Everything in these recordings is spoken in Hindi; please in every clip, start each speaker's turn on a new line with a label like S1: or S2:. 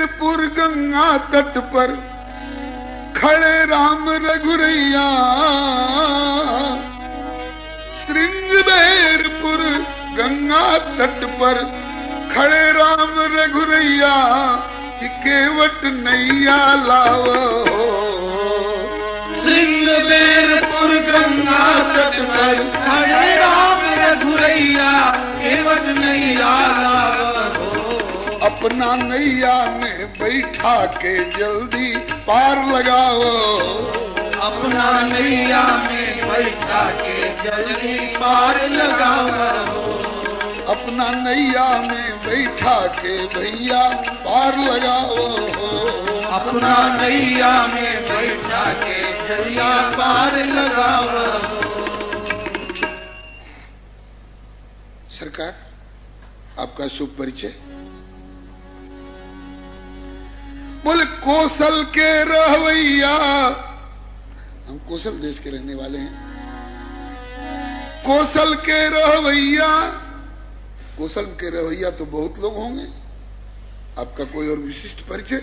S1: बेरपुर गंगा तट पर खड़े राम रघुरैया, श्रृंगबेरपुर गंगा तट पर खड़े राम रघुरैया, कि केवट नैया लाओ।
S2: श्रृंगबेरपुर गंगा तट पर खड़े राम रघुरैया, केवट नैया लाओ।
S1: अपना नैया में बैठा के जल्दी पार लगाओ।
S2: अपना नैया में बैठा के जल्दी पार लगाओ।
S1: अपना नैया में बैठा के भैया पार लगाओ।
S2: अपना नैया में बैठा के जलिया पार लगाओ।
S1: सरकार, आपका शुभ परिचय। बोले कौशल के रहवैया, हम कौशल देश के रहने वाले हैं। कौशल के रहवैया, कौशल के रहवैया तो बहुत लोग होंगे, आपका कोई और विशिष्ट परिचय?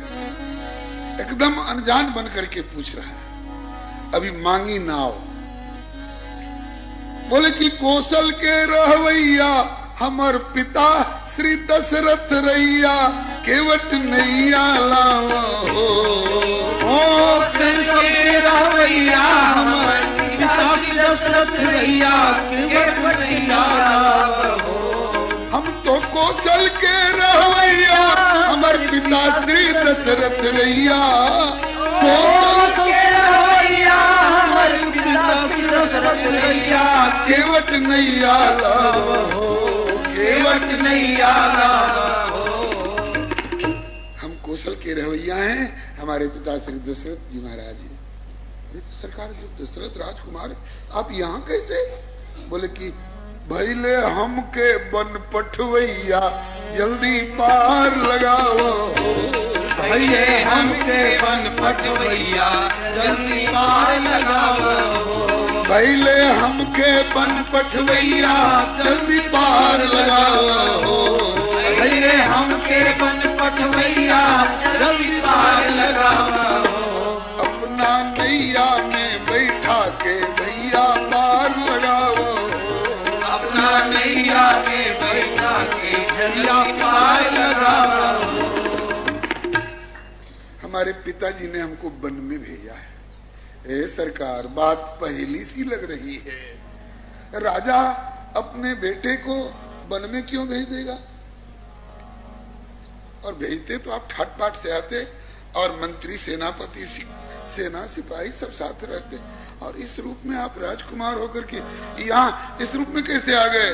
S1: एकदम अनजान बन करके पूछ रहा है, अभी मांगी नाव। बोले कि कौशल के रहवैया, हमर पिता श्री दशरथ रैया, केवट नैया लाओ।
S2: कौशल के रहवैया, हमर पिता श्री दशरथ रैया, केवट नैया लाओ।
S1: हम तो कौशल के रहवैया, हमर पिता श्री दशरथ रैया,
S2: कौशल के रहवैया, हमर पिता श्री दशरथ रैया,
S1: केवट नैया लाओ।
S2: केवट नैया लाओ।
S1: हम कौशल के रहवैया हैं, हमारे पिता श्री दशरथ जी महाराज जी। तो सरकार, जो दशरथ राजकुमार, आप यहाँ कैसे? बोले कि भैले हमके बन पठवैया, जल्दी पार लगाओ।
S2: भैले हमके बन पठवैया, जल्दी पार लगाओ।
S1: भैले हमके बन पठवैया, जल्दी पार लगाओ।
S2: भैले हमके बन पठवैया, जल्दी पार लगाओ।
S1: अपना नैया में बैठा के भैया पार लगाओ।
S2: अपना नैया में बैठा के जलिया पार लगाओ।
S1: हमारे पिताजी ने हमको वन में भेजा है। ए सरकार, बात पहली सी लग रही है। राजा अपने बेटे को वन में क्यों भेज देगा? और भेजते तो आप ठाट पाट से आते, और मंत्री, सेनापति, सेना, सिपाही सब साथ रहते। और इस रूप में आप राजकुमार होकर के यहाँ इस रूप में कैसे आ गए?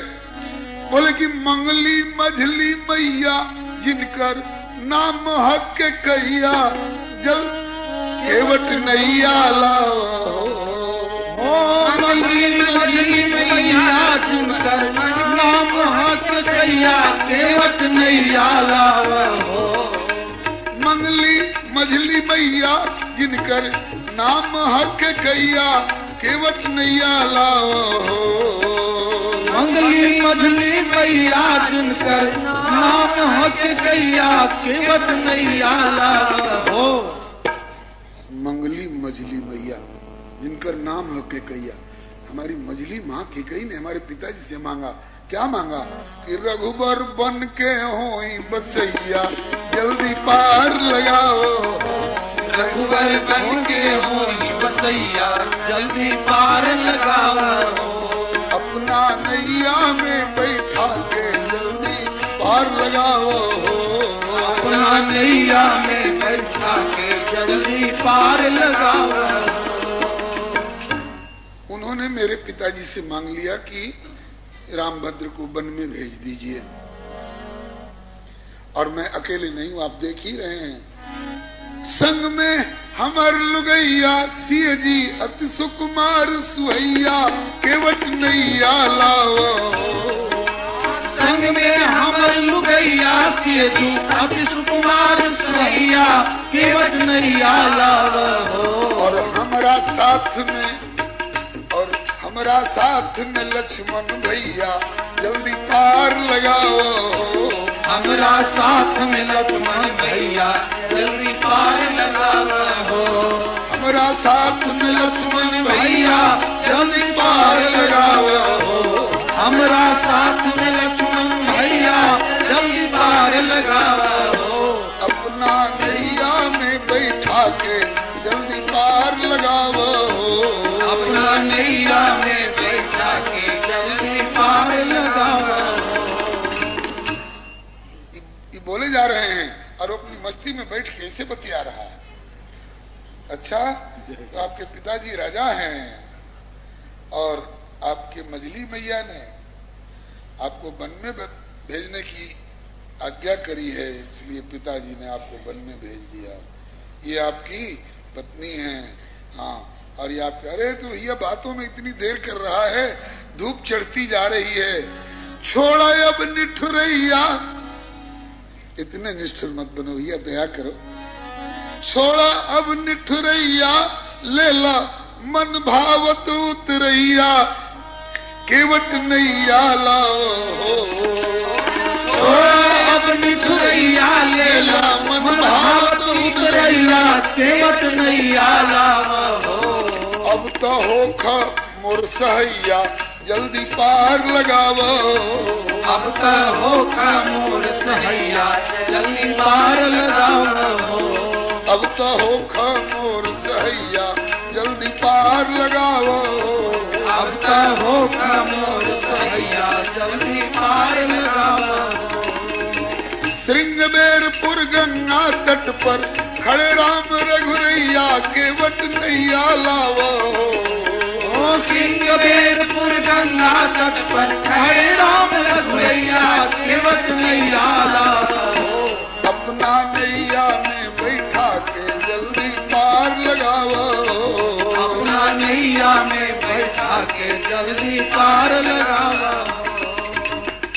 S1: बोले कि मंगली मझली मैया, जिनकर नाम हक के कैया, जल केवट नैया लाओ।
S2: मंगली मझली मैया, जिनकर नाम हक कैया, केवट नैया लाओ।
S1: मंगली मझली मैया, जिनकर नाम हक कैया, केवट नैया लाओ।
S2: मंगली मझली मैया, जिनकर नाम हक कैया, केवट नैया लाओ।
S1: मंगली मझली मैया, जिनकर नाम है केकैया। हमारी मझली माँ केकई ने हमारे पिताजी से मांगा, क्या मांगा? कि रघुबर बन के होई बसैया, जल्दी पार लगाओ।
S2: रघुबर बन के होई बसैया, जल्दी पार लगाओ।
S1: अपना नैया में बैठा के जल्दी पार लगाओ।
S2: अपना नैया में बैठा के जल्दी पार लगाओ।
S1: उन्होंने मेरे पिताजी से मांग लिया कि रामभद्र को वन में भेज दीजिए, और मैं अकेले नहीं हूं, आप देख ही रहे हैं। संग में हमर लुगैया, सिय जी अति सुकुमार सुहैया, केवट नैया लाओ।
S2: संग में हमर लुगैया, सिय जी अति सुकुमार सुहैया, केवट नैया लाओ।
S1: और हमारा साथ में लक्ष्मण भैया, जल्दी पार लगाओ।
S2: हमारा साथ में लक्ष्मण भैया,
S1: साथ में लक्ष्मण भैया जल्दी पार लगाओ।
S2: हमरा साथ में लक्ष्मण भैया जल्दी पार लगाओ।
S1: अपना नैया में बैठा के जल्दी पार लगाओ।
S2: अपना नैया में बैठा के जल्दी पार लगाओ।
S1: ये बोले जा रहे हैं और अपनी मस्ती में बैठ के ऐसे बतिया रहा है। अच्छा, तो आपके पिताजी राजा हैं और आपके मजली मैया ने आपको वन में भेजने की आज्ञा करी है, इसलिए पिताजी ने आपको वन में भेज दिया। ये आपकी पत्नी है। हाँ, और ये आपके, अरे तो भैया बातों में इतनी देर कर रहा है, धूप चढ़ती जा रही है, छोड़ा अब निठुरैया। इतने निष्ठुर मत बनो भैया, दया करो। छोड़ा अब निठुरैया, लेला मन भावत उतरैया, केवट नैया लाओ।
S2: छोड़ा अब निठुरैया, लेला मन भावत उतरैया, केवट नैया लाओ।
S1: अब तो होखा मोर सहैया, जल्दी पार लगावो।
S2: अब तो होखा मोर सहैया, जल्दी पार लगाओ।
S1: अब तो होखा मोर सहैया, जल्दी पार लगावो।
S2: अब तो होखा मोर सहैया, जल्दी पार लगाओ।
S1: श्रृंगबेरपुर गंगा तट पर खड़े राम रघुरैया, केवट नैया लावो।
S2: श्रृंगबेरपुर गंगा तट पर खड़े राम रघुरैया, केवट नैया लाओ।
S1: अपना नैया में बैठा के जल्दी पार लगावो।
S2: अपना नैया में बैठा के जल्दी पार लगाओ।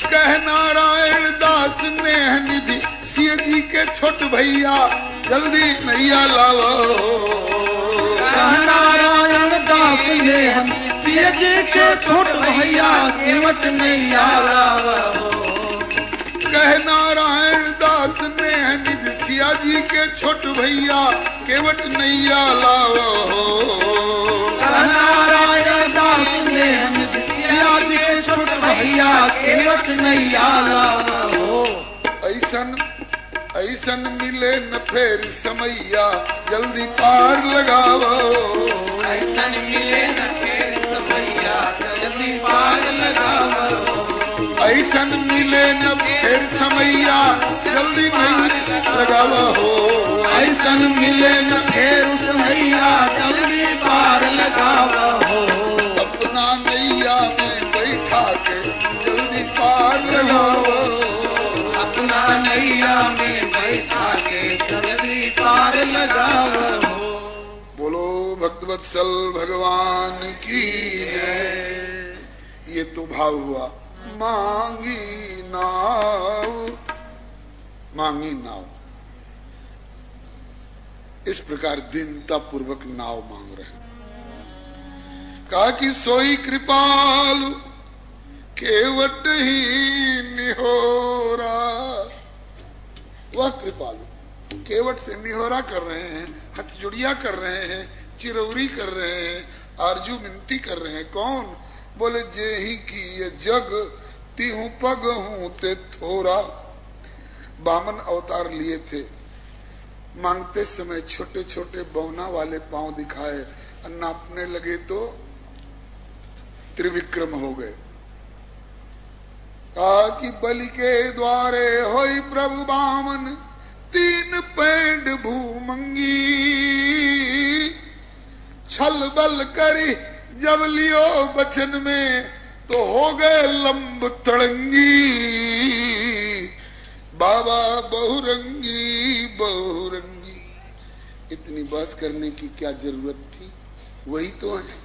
S1: कह नारायण दास नेह निधि, सिय जी के छोट भैया, जल्दी नैया लावो।
S2: नारायण दास ने हम सिय जी के छोट भैया, केवट नैया लाओ।
S1: कह नारायण दास नेह निधि, सिया जी के छोट भैया, केवट नैया लावो।
S2: नारायण दास ने हम सिया जी के छोट भैया, केवट नैया लाओ।
S1: ऐसन ऐसन मिले न फेर समैया, जल्दी पार लगावो।
S2: ऐसन मिले न फेर समैया, जल्दी पार लगाओ।
S1: ऐसन मिले न फेर समैया, जल्दी नहीं लगावो।
S2: ऐसन मिले न फेर समैया, जल्दी पार लगाओ।
S1: अपना नैया में बैठा के जल्दी पार लगावो।
S2: अपना नैया में बैठा के जल्दी पार लगाओ।
S1: बोलो भक्तवत्सल भगवान की जय। ये तो भाव हुआ मांगी नाव, मांगी नाव। इस प्रकार दीनता पूर्वक नाव मांग रहे हैं। कहा कि सोई कृपालु, केवट ही निहोरा। वह कृपालु केवट से निहोरा कर रहे हैं, हथजुड़िया कर रहे हैं, चिरौरी कर रहे हैं, आरजू मिनती कर रहे हैं। कौन? बोले जे ही की ये जग तिहु पग हूं ते थोरा। बामन अवतार लिए थे, मांगते समय छोटे छोटे बौना वाले पांव दिखाए, नापने लगे तो त्रिविक्रम हो गए। कहा कि बलि के द्वारे होई प्रभु बामन, तीन पैंड भूमंगी। छल बल करी जब लियो बचन में, तो हो गए लंब तड़ंगी। बाबा बहुरंगी बहुरंगी। इतनी बहस करने की क्या जरूरत थी? वही तो है,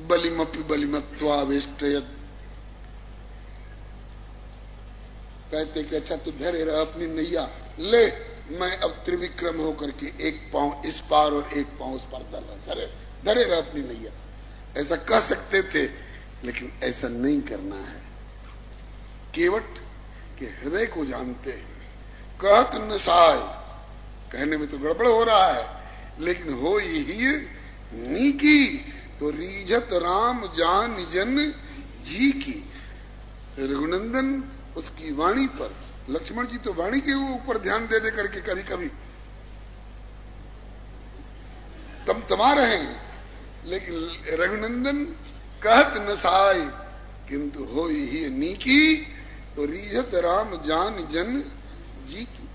S1: बलिमपि बलिमत्वावेष्टयत्। कहते कि अच्छा तू धरे रह अपनी नैया ले, मैं अब त्रिविक्रम होकर के एक पांव इस पार और एक पांव उस पार धरे रह अपनी नैया। ऐसा कह सकते थे, लेकिन ऐसा नहीं करना है। केवट के हृदय को जानते हैं। कहत न साय, कहने में तो गड़बड़ हो रहा है, लेकिन हो ही नी की तो रीझत राम जान जन जी की। रघुनंदन उसकी वाणी पर, लक्ष्मण जी तो वाणी के ऊपर ध्यान दे दे करके कभी कभी तमा रहे हैं, लेकिन रघुनंदन कहत न साय किंतु हो ही नीकी तो रीझत राम जान जन जी की।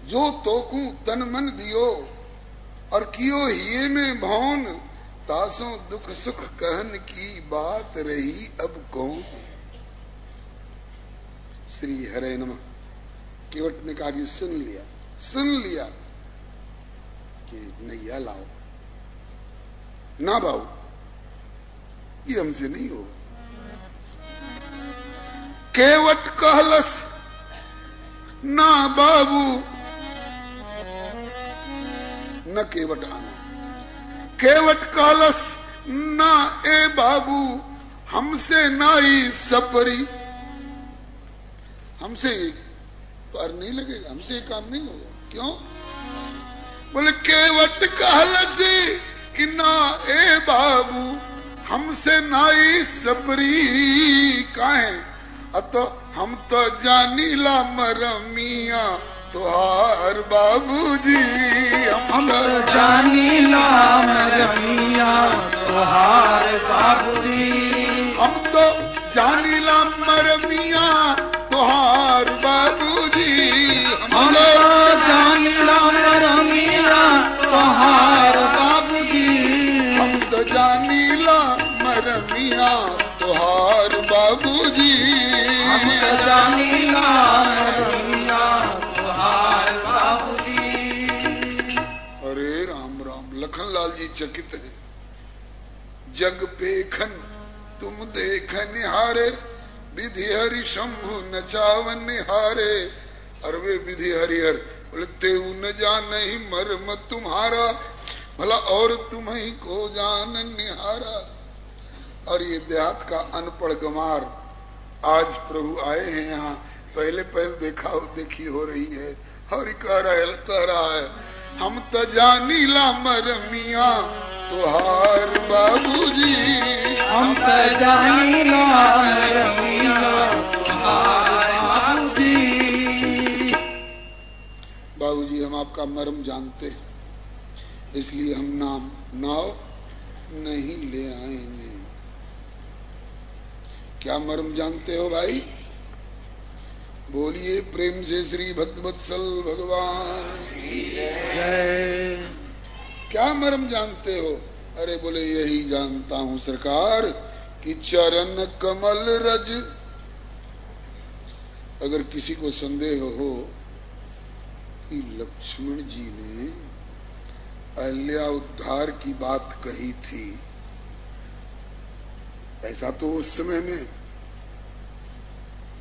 S1: जो तोकू तन मन दियो और कियो हिये में भौन, तासों दुख सुख कहन की बात रही अब कौन। श्री हरे नमः। केवट ने कहा कि सुन लिया कि नैया लाओ ना बाबू, ये हमसे नहीं होगा। केवट कहलस ना बाबू, न केवट आना। केवट कहलस ना ए बाबू, हमसे नाई सपरी, हमसे पार नहीं लगेगा, हमसे काम नहीं होगा। क्यों? बोले केवट कहलस कि ना ए बाबू, हमसे नाई सपरी काहे। अतो हम तो जानीला मरमिया तुहार बाबूजी,
S2: हम तो जानीला मरमिया तुहार बाबूजी,
S1: हम तो जानीला मरमिया तुहार बाबूजी,
S2: हम तो जानीला मरमिया तुहार बाबूजी,
S1: हम तो जानीला मरमिया तुहार बाबूजी,
S2: हम तो जानीला मरमिया तुहार बाबूजी।
S1: अरे राम राम। लखनलाल जी चकित है। जग पेखन तुम देख निहारे, विधि हरि शंभु नचावन निहारे। और वे विधि हरिहर बोले तेऊ न जान ही मर्म तुम्हारा, भला और तुम्ही को जान निहारा। और ये देहात का अनपढ़ गंवार आज प्रभु आए हैं यहाँ, पहले देखी हो रही है। और कह रहा है हम तो जानीला मरमिया तुहार बाबूजी,
S2: हम तो जानीला मरमिया तुहार बाबूजी।
S1: बाबूजी हम आपका मर्म जानते हैं, इसलिए हम नाव नहीं ले आएंगे। क्या मर्म जानते हो भाई? बोलिए प्रेम से श्री भक्तवत्सल भगवान
S2: जय।
S1: क्या मर्म जानते हो? अरे बोले यही जानता हूं सरकार कि चरण कमल रज। अगर किसी को संदेह हो कि लक्ष्मण जी ने अहल्या उद्धार की बात कही थी, ऐसा तो उस समय में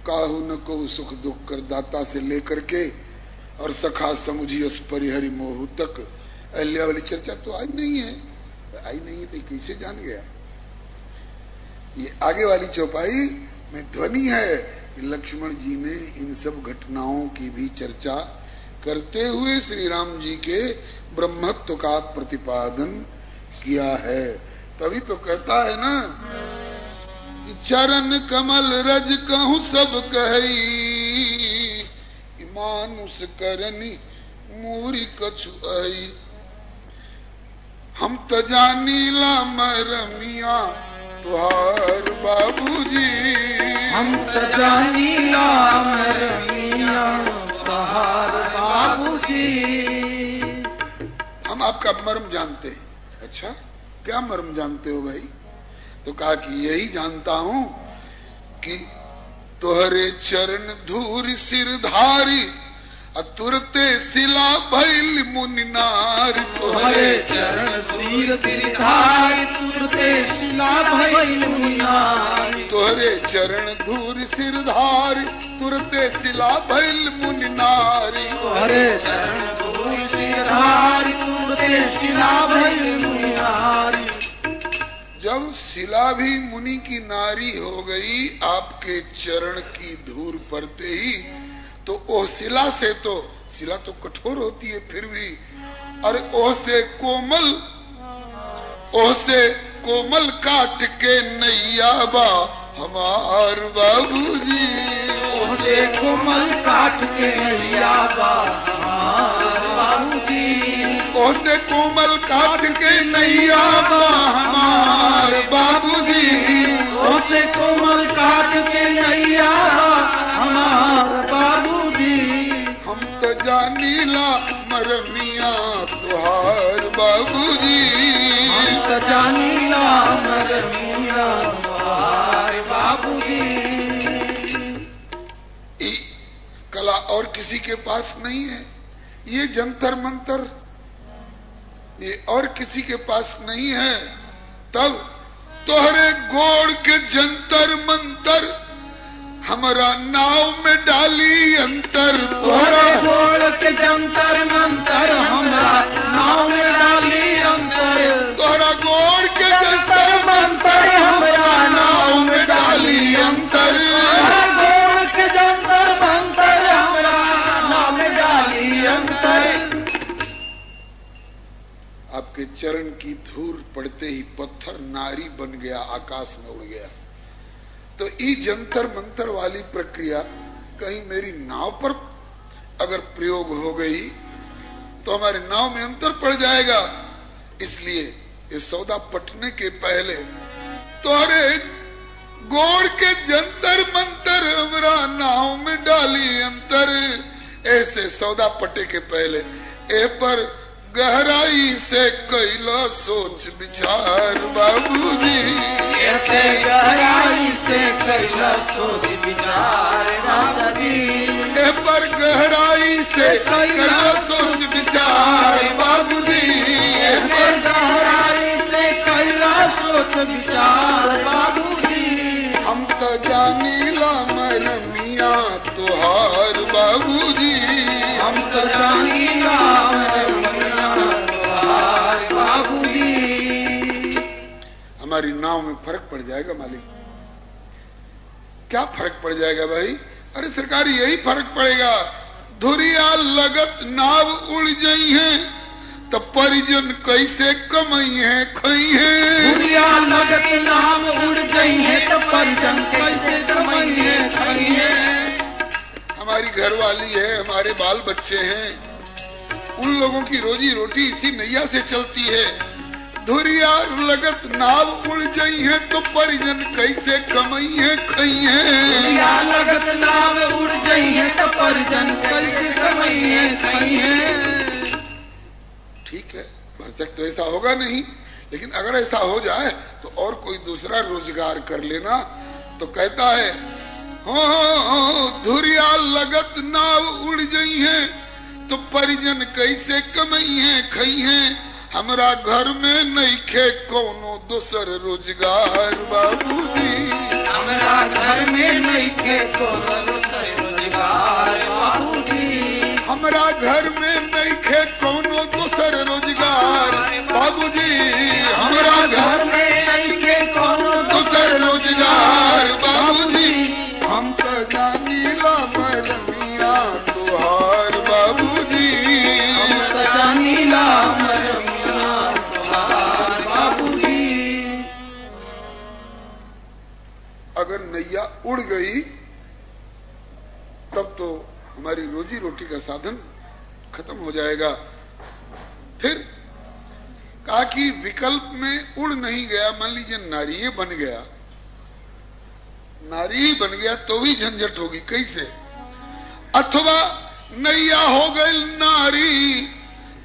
S1: काहू न को सुख दुख कर दाता से लेकर के और सखा समुझियस परिहरि मोहु तक अहल्या वाली चर्चा तो आज नहीं है। आई नहीं है तो कैसे जान गया? ये आगे वाली चौपाई में ध्वनि है कि लक्ष्मण जी ने इन सब घटनाओं की भी चर्चा करते हुए श्री राम जी के ब्रह्मत्व का प्रतिपादन किया है। तभी तो कहता है ना कि चरण कमल रज कहूं सब कही, मानुष करनी मूरी कछु आई। हम तो जानीला मरमिया तुहार बाबूजी,
S2: हम तो जानीला मरमिया तुहार बाबूजी।
S1: हम आपका मर्म जानते हैं। अच्छा क्या मर्म जानते हो भाई? तो कहा कि यही जानता हूं कि तोहरे चरण धूर सिरधारी, तुरते सिला भैल मुनि नारी।
S2: तोहरे चरण सिरधारी, तुरते सिला भैल मुनि नारी।
S1: तोहरे चरण धूर सिरधारी, तुरते सिला भैल मुनि नारी।
S2: तोहरे चरण धूर सिरधारी, तुरते सिला भैल मुनि नारी।
S1: जब शिला भी मुनि की नारी हो गई आपके चरण की धूल पड़ते ही, तो ओह शिला तो कठोर होती है फिर भी, और ओह से कोमल ओसे कोमल काट के नैया बा हमार बाबूजी,
S2: ओसे कोमल काट के नैया बा हमार बाबूजी,
S1: ओसे कोमल काट के नैया बा हमार बाबूजी,
S2: ओसे कोमल काट के नैया बा हमार बाबूजी।
S1: हम तो जानीला मरमिया तुहार बाबूजी,
S2: हम तो जानीला मरमिया तुहार बाबूजी।
S1: कला और किसी के पास नहीं है, ये जंतर मंतर ये और किसी के पास नहीं है। तब तोहरे गोड़ के जंतर मंतर हमारा नाव में डाली अंतर,
S2: तोहरे गोड़ के जंतर मंतर हमरा नाव में डाली अंतर,
S1: तोहरा गोड़ के जंतर
S2: मंतर हमरा नाव में डाली अंतर, तोहरे गोड़ के जंतर मंतर हमरा नाव में डाली अंतर।
S1: आपके चरण की धूल पड़ते ही पत्थर नारी बन गया, आकाश में उड़ गया। तो ई जंतर मंतर वाली प्रक्रिया कहीं मेरी नाव पर अगर प्रयोग हो गई तो हमारे नाव में अंतर पड़ जाएगा। इसलिए ये सौदा पटने के पहले तोरे गोड़ के जंतर मंतर हमरा नाव में डाली अंतर, ऐसे सौदा पटे के पहले ए पर गहराई से कैला सोच विचार बाबूजी,
S2: ऐसे गहराई से कैला सोच विचार बाबूजी,
S1: ए पर गहराई से कैला सोच विचार बाबूजी,
S2: ए पर गहराई से कैला सोच विचार बाबूजी।
S1: हम तो जानीला मरमिया तुहार बाबूजी,
S2: हम तो जानीला मरमिया तुहार बाबूजी।
S1: हमारी नाव में फर्क पड़ जाएगा मालिक। क्या फर्क पड़ जाएगा भाई? अरे सरकार यही फर्क पड़ेगा, धुरिया लगत नाव उड़ जाई है तो परिजन कैसे कमाई है खई है,
S2: धुरिया लगत नाव उड़ गई है तो परिजन कैसे कमाई है खई है।
S1: हमारी घरवाली है, हमारे बाल बच्चे हैं, उन लोगों की रोजी रोटी इसी नैया से चलती है। धुरिया लगत नाव उड़ गई है तो परिजन कैसे कमाई है खई है,
S2: धुरिया लगत नाव उड़ गई है तो परिजन कैसे कमाई है खई है।
S1: ठीक है, भरसक तो ऐसा होगा नहीं, लेकिन अगर ऐसा हो जाए तो और कोई दूसरा रोजगार कर लेना। तो कहता है हो धुरिया लगत नाव उड़ गई है तो परिजन कैसे कमाई है खई है, हमरा घर में नहीं खे कोनो दूसर रोजगार बाबूजी,
S2: हमरा घर में नहीं खे कोनो दूसर रोजगार बाबूजी,
S1: हमरा घर में नहीं खे कोनो दूसर रोजगार बाबूजी, हमरा घर
S2: में नहीं खे कोनो
S1: दूसर रोजगार बाबूजी। हम तो जानीला मरमिया तुहार बाबूजी,
S2: हम तो जानीला मरमिया तुहार बाबूजी।
S1: अगर नैया उड़ गई तब तो हमारी रोजी रोटी का साधन खत्म हो जाएगा। फिर कहा कि विकल्प में उड़ नहीं गया, मान लीजिए नारी बन गया, नारी बन गया तो भी झंझट होगी कैसे। अथवा नैया हो गई नारी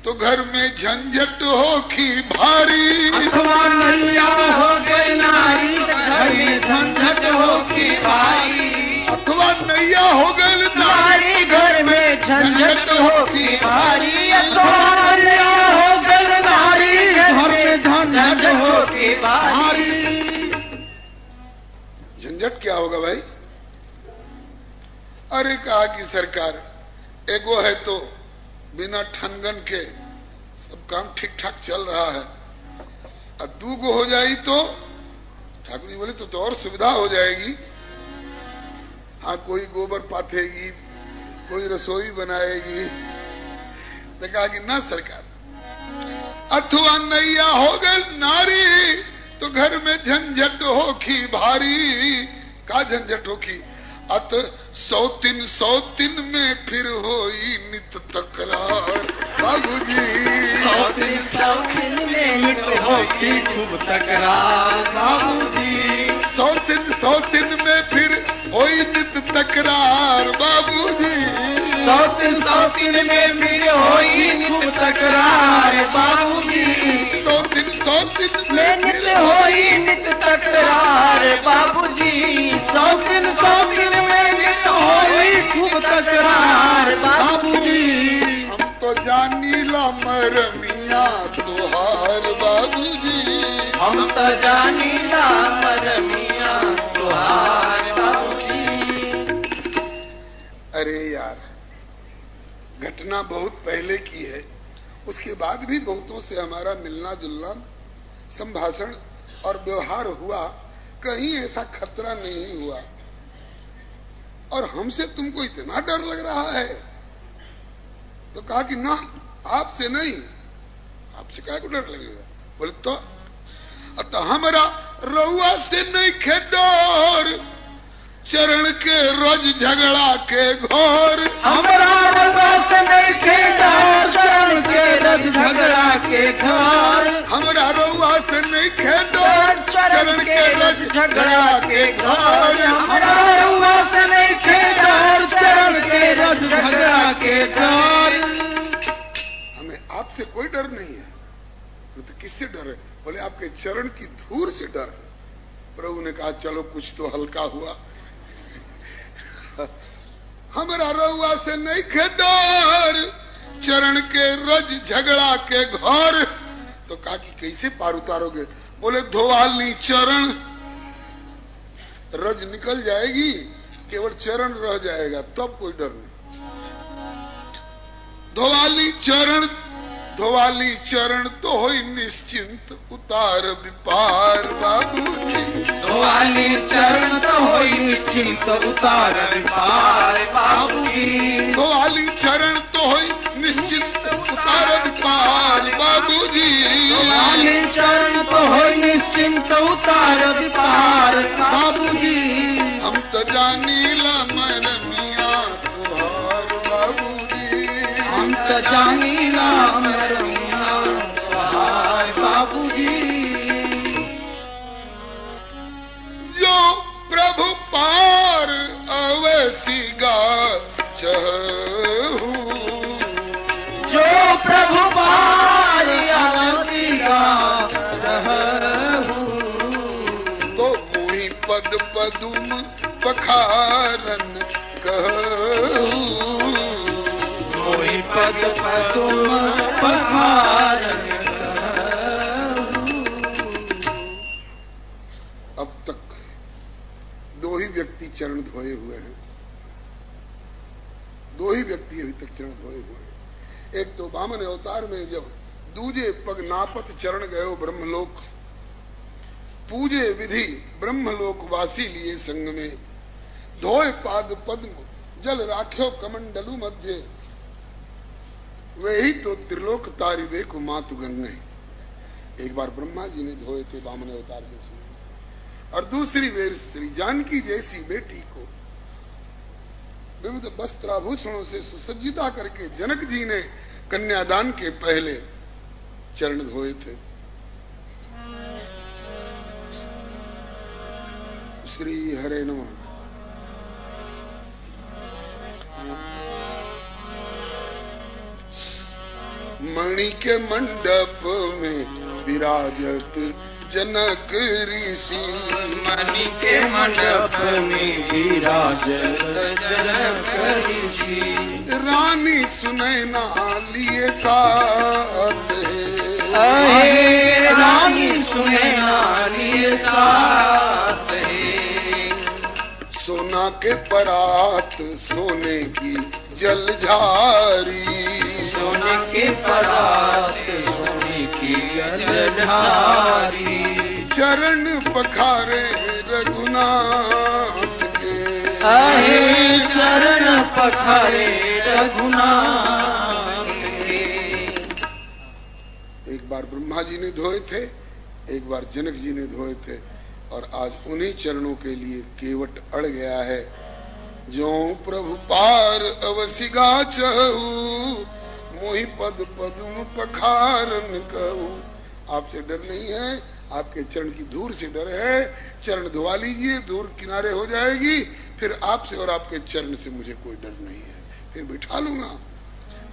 S1: तो घर में झंझट होगी भारी,
S2: अथवा नैया हो गई नारी घर में झंझट होगी भारी,
S1: अथवा नैया हो गई नारी
S2: घर में झंझट होगी भारी, अथवा नैया हो गई नारी घर में झंझट होगी भारी।
S1: झंझट क्या होगा भाई? अरे कहा कि सरकार एगो है तो बिना ठनगन के सब काम ठीक ठाक चल रहा है, और दूगो हो जाए तो ठाकुर जी बोले तो और सुविधा हो जाएगी। हाँ, कोई गोबर पाथेगी, कोई रसोई बनाएगी। तो कहा कि ना सरकार, अथवा नैया हो गई नारी तो घर में झंझट होखी भारी। का झंझट होखी? अत सौतिन में फिर होई नित तकरार। बाबूजी
S2: सौतिन में नित होई खूब तकरार। बाबूजी
S1: सौतिन में फिर होई नित तकरार। बाबूजी
S2: सौतिन में फिर होई नित तकरार। बाबूजी
S1: सौतिन
S2: में नित होई नित तकरार। बाबूजी सौतिन में नित होई खूब तकरार। बाबूजी
S1: हम तो जानीला मरमिया तुहार। बाबूजी
S2: हम तो जानीला मरमिया तुहार। बाबूजी
S1: अरे यार, घटना बहुत पहले की है, उसके बाद भी बहुतों से हमारा मिलना जुलना, संभाषण और व्यवहार हुआ, कहीं ऐसा खतरा नहीं हुआ। और हमसे तुमको इतना डर लग रहा है? तो कहा कि ना, आपसे नहीं। आपसे क्या को डर लगेगा? बोले तो हमारा रउआ से नहीं खेडोर, चरण के रोज झगड़ा के घोर।
S2: हमारा रउआ से नहीं खेडोर, चरण के रोज झगड़ा के घोर।
S1: हमारा रउआ से नहीं खेडोर, चरण के रोज झगड़ा के घोर।
S2: हमारा रउआ से नहीं खेडोर, चरण के रोज झगड़ा के घोर।
S1: हमें आपसे कोई डर नहीं है। तो किससे डर है? बोले आपके चरण की धूल से डर है। प्रभु ने कहा चलो कुछ तो हल्का हुआ। हमारा रउआ से नहीं खेडोर, चरण के रज झगड़ा के घोर। तो कहा कि कैसे पार उतारोगे? बोले धोवाली चरण, रज निकल जाएगी, केवल चरण रह जाएगा, तब कोई डर नहीं। धोवाली चरण तो होई निश्चिंत उतार विपार। बाबूजी
S2: धोवाली चरण तो होई निश्चिंत उतार विपार। बाबूजी
S1: धोवाली चरण तो होई निश्चिंत उतार विपार। बाबूजी
S2: धोवाली चरण तो होई निश्चिंत उतार विपार। बाबूजी
S1: हम तो जानीला मरमिया तुहार। बाबूजी
S2: हम तो जानीला मरमिया तुहार। बाबूजी
S1: जो प्रभु पार अवसी गा चहु,
S2: जो प्रभु पार अवसी गा चहु,
S1: तो मुहि पद पदुम पखारन कहू।
S2: मोहि पद पदुम पखारन कहू।
S1: अब तक दो ही व्यक्ति चरण धोए हुए हैं। दो ही व्यक्ति अभी तक चरण धोए हुए हैं। एक तो वामन अवतार में जब दूजे पग नापत चरण गयो ब्रह्मलोक, पूजे विधि ब्रह्मलोक वासी लिए संग में, धोए पाद पद्म जल राख्यो कमंडलु मध्य, वही तो त्रिलोक तारिवे को मातु गंगे। एक बार ब्रह्मा जी ने धोए थे वामन अवतार के समय, और दूसरी बार श्री जानकी जैसी बेटी को विविध वस्त्राभूषणों से सुसज्जिता करके जनक जी ने कन्यादान के पहले चरण धोए थे। श्री हरे नमः। मणि के मंडप में विराजत जनक ऋषि,
S2: मणि के मंडप में विराजत जनक ऋषि,
S1: रानी सुनैना लिए साथ
S2: है, रानी सुनैना लिए साथ है,
S1: सोना के परात सोने की जलझारी,
S2: सोने के परात सोने की जलधारी,
S1: चरण पखारे रघुनाथ के,
S2: आहे चरण पखारे रघुनाथ के।
S1: एक बार ब्रह्मा जी ने धोए थे, एक बार जनक जी ने धोए थे, और आज उन्हीं चरणों के लिए केवट अड़ गया है। जो प्रभु पार अवसिगा चहु, मोहि पद पदुम पखारन कहू। आपसे डर नहीं है, आपके चरण की धूल से डर है। चरण धुआ लीजिए, धूल किनारे हो जाएगी, फिर आपसे और आपके चरण से मुझे कोई डर नहीं है, फिर बिठा लूंगा।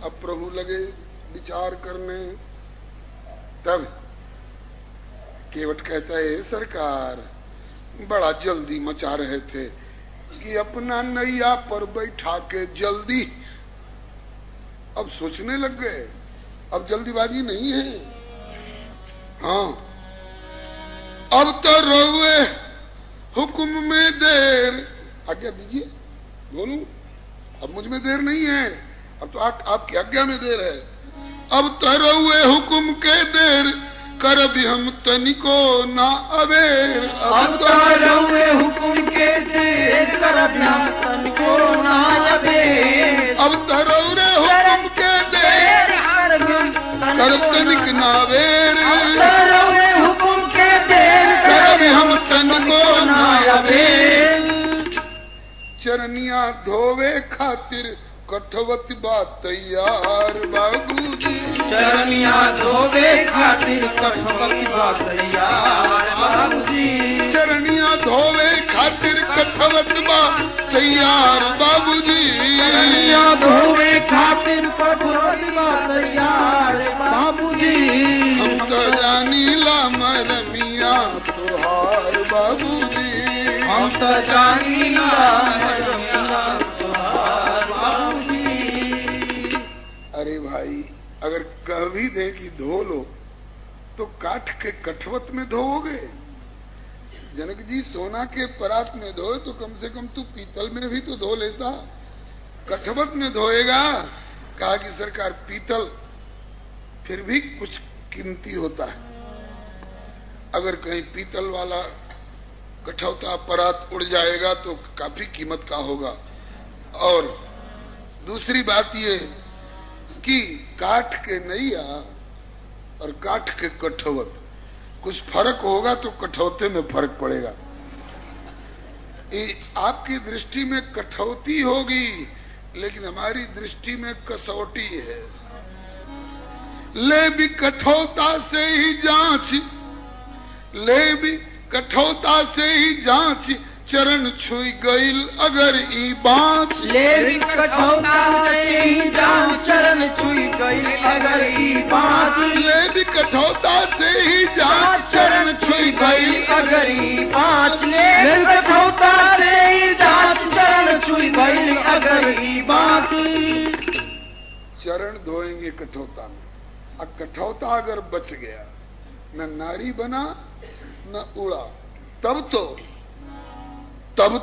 S1: अब प्रभु लगे विचार करने, तब केवट कहता है, सरकार बड़ा जल्दी मचा रहे थे कि अपना नैया पर बैठा के जल्दी। अब सोचने लग गए, अब जल्दीबाजी नहीं है। हाँ, अब तो रोवे हुक्म में देर। आज्ञा दीजिए, बोलूं? अब मुझ में देर नहीं है, अब तो आपकी आज्ञा में देर है। अब तो रोवे हुक्म के देर, कर भी हम तनिको ना अबेर।
S2: अब तो रोवे हुक्म के देर, कर भी हम तनिको ना अबेर।
S1: अब तो रोवे हुक्म के देर, कर तनिक ना अबेर।
S2: हुक्म के देर,
S1: कर भी हम तनिको ना अबेर। चरनिया धोवे खातिर कठवत बात तैयार बाबूजी।
S2: चरनिया धोवे खातिर कठवत बात तैयार बाबूजी।
S1: चरनिया धोवे खातिर कठवत बात तैयार बाबूजी।
S2: चरनिया धोवे खातिर कठवत बात तैयार बाबूजी।
S1: हम तो जानीला मरमिया तोहार बाबूजी।
S2: हम तो जानीला मरमिया तोहार बाबूजी।
S1: अरे भाई, अगर कह भी दे कि धो लो तो काठ के कठवत में धोओगे? जनक जी सोना के परात में धोए तो कम से कम तू पीतल में भी तो धो लेता, कठवत में धोएगा? कहा कि सरकार पीतल फिर भी कुछ कीमती होता है, अगर कहीं पीतल वाला कठौता परात उड़ जाएगा तो काफी कीमत का होगा। और दूसरी बात ये कि काठ के नैया और काठ के कठौत कुछ फर्क होगा तो कठौते में फर्क पड़ेगा। आपकी दृष्टि में कठौती होगी, लेकिन हमारी दृष्टि में कसौटी है। ले भी कठौता से ही जांच, ले भी कठौता से ही जांच, चरण छुई गईल अगर ई बाँच।
S2: ले भी कठौता से ही जांच, चरण छुई गईल अगर ई बाँच।
S1: ले भी कठौता से ही जांच, चरण छुई गईल
S2: अगर ई बाँच। ले भी कठौता से ही जांच, चरण छुई गईल अगर ई बाँच।
S1: चरण धोएंगे कठौता में, अब कठौता अगर बच गया, न नारी बना न उड़ा, तब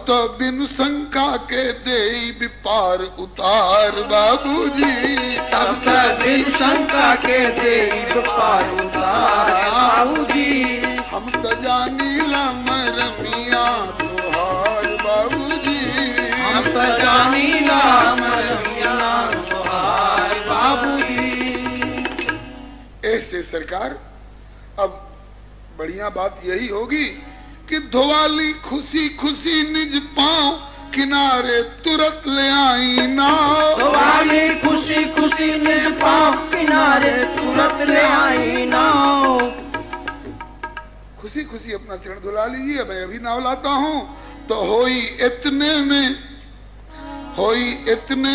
S1: तो बिन शंका के देई विपार उतार बाबूजी।
S2: तब तो बिन शंका के देई विपार उतार बाबूजी।
S1: हम तो जानीला मरमिया तोहार बाबूजी।
S2: हम तो जानीला मरमिया तोहार बाबूजी।
S1: ऐसे सरकार, अब बढ़िया बात यही होगी कि धोवाली खुशी खुशी निज पांव, किनारे तुरंत ले आई नाव।
S2: धोवाली खुशी खुशी निज पांव, किनारे तुरंत ले आई नाव।
S1: खुशी खुशी अपना चरण धुला लीजिए, मैं अभी नाव लाता हूँ। तो होई इतने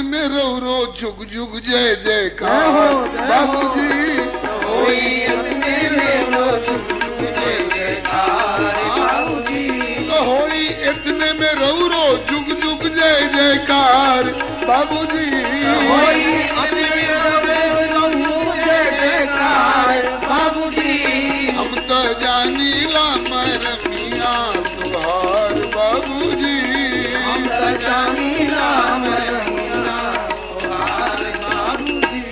S1: में रो रो जुग जुग जय जयकार बाबूजी।
S2: होई इतने में रो जुग जुग जय जयकार बाबूजी।
S1: होई इतने में रो रो जुग जुग जय जयकार बाबूजी।
S2: होई इतने में रो रो जुग जय जयकार बाबूजी।
S1: हम तो जानीला मरमिया तोहार बाबूजी।
S2: हम तो जानीला मरमिया तोहार बाबूजी।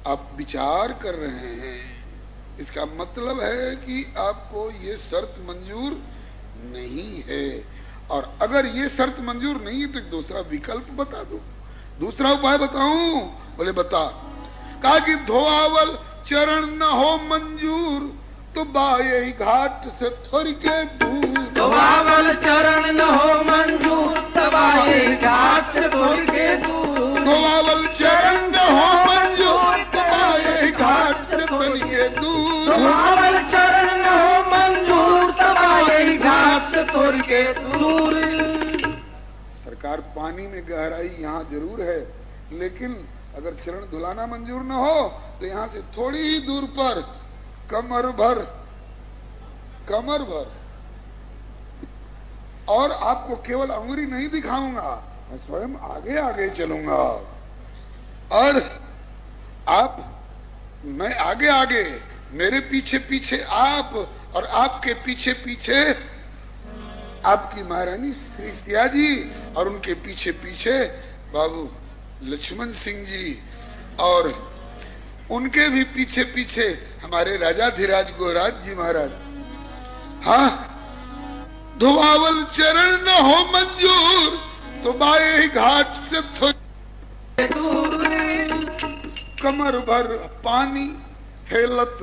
S1: आप विचार कर रहे हैं, इसका मतलब है कि आपको ये शर्त मंजूर नहीं है, और अगर ये शर्त मंजूर नहीं है तो एक दूसरा विकल्प बता दो, दूसरा उपाय बताऊं? बोले बता। कहा कि धोआवल चरण न हो मंजूर तो बाये घाट से थोड़ के दूर।
S2: धोवावल चरण न हो मंजूर तबाये घाट से थोड़ के दूर।
S1: धोवावल चरण न हो मंजूर तबाये घाट से थोड़ के दूर।
S2: धोवावल चरण न हो मंजूर तबाये घाट से थोड़ के दूर।
S1: सरकार पानी में गहराई यहाँ जरूर है, लेकिन अगर चरण धुलाना मंजूर न हो तो यहाँ से थोड़ी ही दूर पर कमर भर और आपको केवल अंगुरी नहीं दिखाऊंगा, मैं स्वयं आगे आगे चलूंगा और मैं आगे आगे, मेरे पीछे पीछे आप और आपके पीछे पीछे आपकी महारानी श्री सिया जी और उनके पीछे पीछे बाबू लक्ष्मण सिंह जी और उनके भी पीछे पीछे हमारे राजाधिराज गोराज जी महाराज। हाँ, धोवावल चरण न हो मंजूर तो बाये घाट से थोड़े दूर। कमर भर पानी हेलत,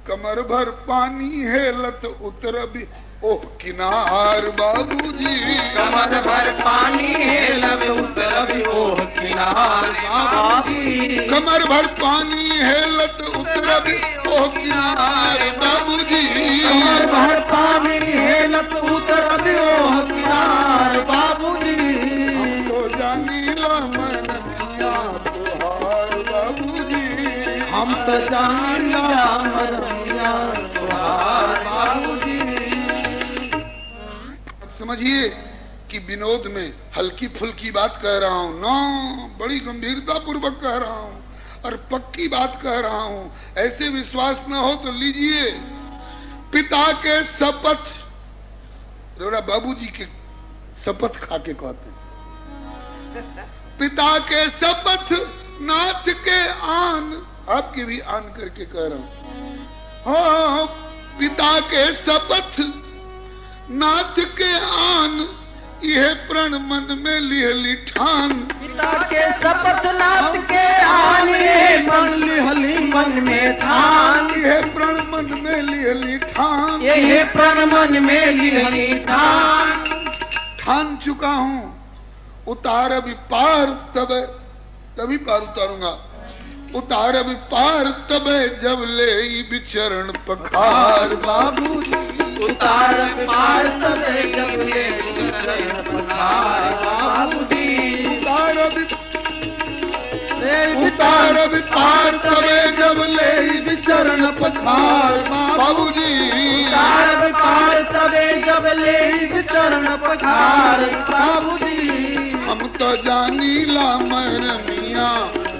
S1: कमर भर पानी हेलत उतर भी ओह किनार बाबूजी।
S2: कमर भर पानी हेलत उतर भी ओह किनार बाबूजी। कमर
S1: भर पानी हेलत उतर भी ओह किनार बाबूजी।
S2: कमर भर पानी हेलत उतर भी ओह किनार बाबूजी।
S1: हम तो जानीला मन मिया तुहार बाबूजी।
S2: हम तो जानीला मन मिया तुहार बाबूजी।
S1: समझिए कि विनोद में हल्की फुल्की बात कह रहा हूँ ना, बड़ी गंभीरता पूर्वक कह रहा हूँ और पक्की बात कह रहा हूँ। ऐसे विश्वास न हो तो लीजिए पिता के शपथ, रोड़ा बाबूजी के शपथ खा के कहते हैं, पिता के शपथ नाथ के आन, आपके भी आन करके कह रहा हूँ। हाँ, पिता के शपथ नाथ के आन यह प्रण मन में लिहली ठान।
S2: पिता के शपथ नाथ के आन यह प्रण लिहली मन में ठान।
S1: यह प्रण मन में लिहली ठान।
S2: यह प्रण मन में लिहली ठान।
S1: ठान चुका हूँ उतार अभी पार तब, तभी पार उतारूंगा। उतार अभी पार तब जब ले विचरण पखार बाबूजी।
S2: उतार पार तब जब ले विचरण पखार बाबूजी।
S1: उतार अभी पार तब जब ले विचरण पखार बाबूजी।
S2: उतार पार तब जब ले विचरण पखार बाबूजी।
S1: हम तो जानीला मन मिया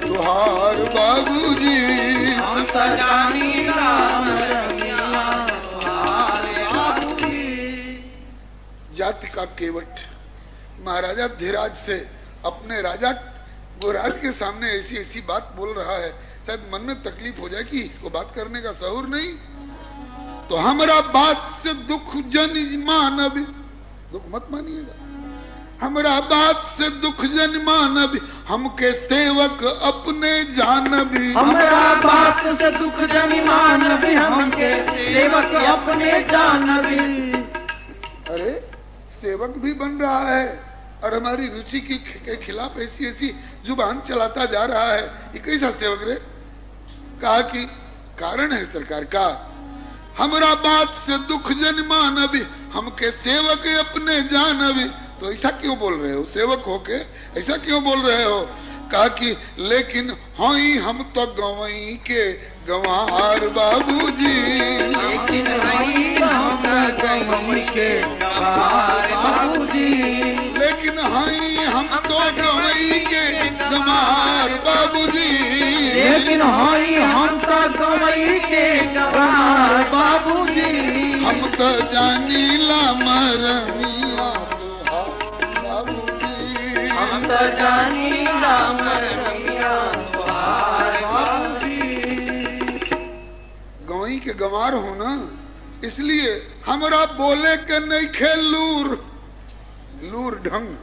S1: तुहार बाबूजी।
S2: हम तो जानीला मन मिया तुहार बाबूजी।
S1: जाति का केवट महाराजा धीराज से अपने राजा गोराज के सामने ऐसी ऐसी बात बोल रहा है, शायद मन में तकलीफ हो जाए कि इसको बात करने का सहूर नहीं। तो हमारा बात से दुख जन मानव, दुख मत मानिएगा, हमारा बात से दुख जन मानव हमके सेवक अपने जानबी।
S2: हमारा बात से दुख जन मानव हमके सेवक अपने जानबी।
S1: अरे सेवक भी बन रहा है और हमारी रुचि के खिलाफ ऐसी ऐसी जुबान चलाता जा रहा है, ये कैसा सेवक रे? कहा कि कारण है सरकार का, हमारा बात से दुख जन मानवी हमके सेवक अपने जानवी। तो ऐसा क्यों बोल रहे हो? सेवक होके ऐसा क्यों बोल रहे हो? कहा कि लेकिन होई हम तो गवई के गंवार बाबूजी।
S2: लेकिन होई हम तो गवई के गंवार बाबूजी।
S1: लेकिन होई हम तो गवई के गंवार बाबूजी।
S2: लेकिन होई हम तो गवई के गंवार बाबूजी।
S1: हम तो जानीला मरमिया बाबूजी।
S2: हम तो जानीला मरमिया तुहार बाबूजी।
S1: गवई के गंवार हो ना, इसलिए हमरा बोले के नहीं खेलूर लूर ढंग,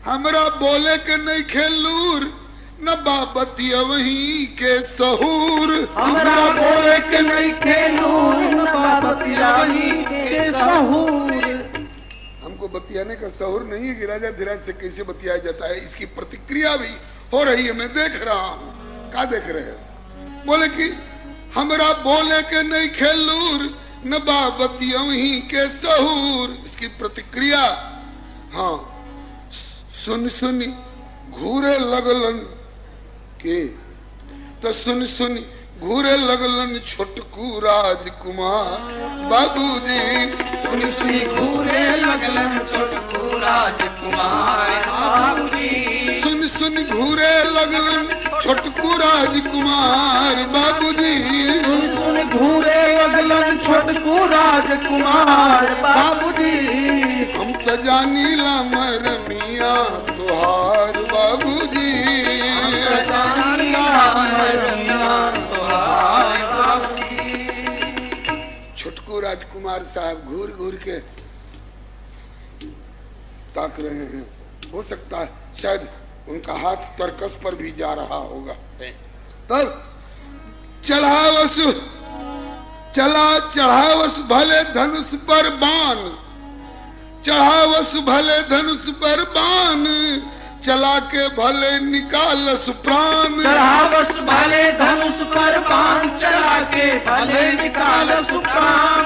S1: हमरा बोले के नहीं खेलूर न बाबतिया वहीं के सहूर,
S2: हमरा बोले के नहीं खेलूर, न बाबतिया वहीं के सहूर।
S1: हमको बतियाने का सहूर नहीं है कि राजा धीराज से कैसे बतियाया जाता है, इसकी प्रतिक्रिया भी हो रही है, मैं देख रहा हूँ। क्या देख रहे हैं? बोले कि हमरा बोले के नहीं खेलूर, न बाबतिया वहीं के सहूर, इसकी प्रतिक्रिया। हाँ, सुन सुन घूरे लगलन के, तो सुन सुन घूरे लगलन छोटकू राजकुमार बाबूजी।
S2: सुन सुन घूरे लगलन छोटकू राजकुमार बाबूजी।
S1: सुन सुन घूरे लगलन छोटकू राजकुमार बाबूजी।
S2: सुन सुन घूरे लगलन छोटकू राजकुमार बाबूजी।
S1: हम तो जानीला मरमिया तुहार बाबूजी। छोटकू राजकुमार साहब घूर घूर के ताक रहे हैं। हो सकता है शायद उनका हाथ तरकस पर भी जा रहा होगा। तब चढ़ावस भले धनुष पर बाण, चढ़ावस भले धनुष पर बाण, चला के भले निकालस प्राण।
S2: चढ़ावस भले धनुष पर बाण, चला के भले निकालस प्राण।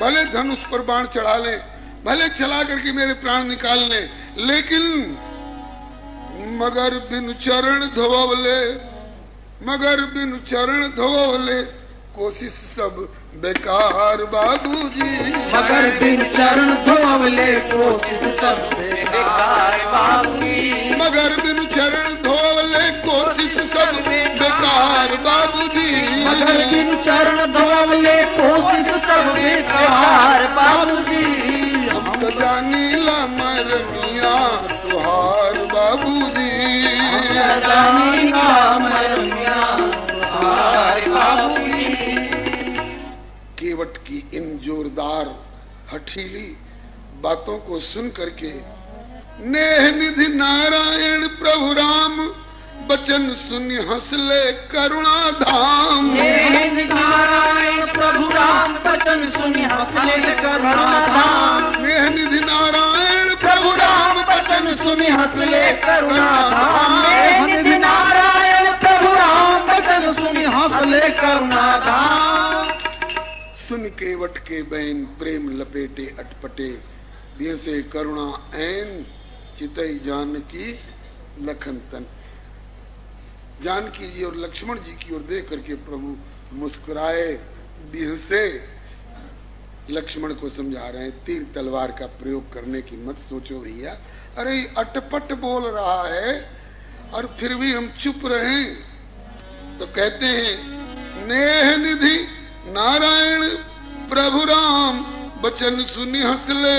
S1: भले धनुष पर बाण चढ़ा ले, भले चला करके मेरे प्राण निकाल ले, लेकिन मगर बिन चरण धोवले, मगर बिन चरण धोवले कोशिश सब बेकार बाबूजी।
S2: मगर बिन चरण धोवले कोशिश सब बेकार बाबूजी।
S1: मगर बिन चरण धोवले कोशिश सब बेकार बाबूजी।
S2: मगर बिन चरण धोवले कोशिश सब बेकार बाबूजी।
S1: हम तो जानीला मरमिया तुहार बाबूजी।
S2: जानीला मरमिया तुहार बाबूजी।
S1: केवट की इन जोरदार हठीली बातों को सुन करके नेह निधि नारायण प्रभु राम बचन सुन हंसले करुणा धाम।
S2: नेह निधि नारायण प्रभु राम बचन सुन हंसले करुणा धाम।
S1: नेह निधि नारायण प्रभु राम बचन सुन
S2: हंसले करुणा धाम। नेह निधि नारायण प्रभु राम बचन सुन हंसले करुणा धाम।
S1: सुन केवट के बैन प्रेम लपेटे अटपटे, दिए से करुणा ऐन चितई जानकी लखन तन। जानकी जी और लक्ष्मण जी की ओर देख करके प्रभु मुस्कुराए, बिह से लक्ष्मण को समझा रहे हैं तीर तलवार का प्रयोग करने की मत सोचो भैया। अरे अटपट बोल रहा है और फिर भी हम चुप रहे। तो कहते हैं नेह निधि नारायण प्रभु राम बचन सुनि हंसले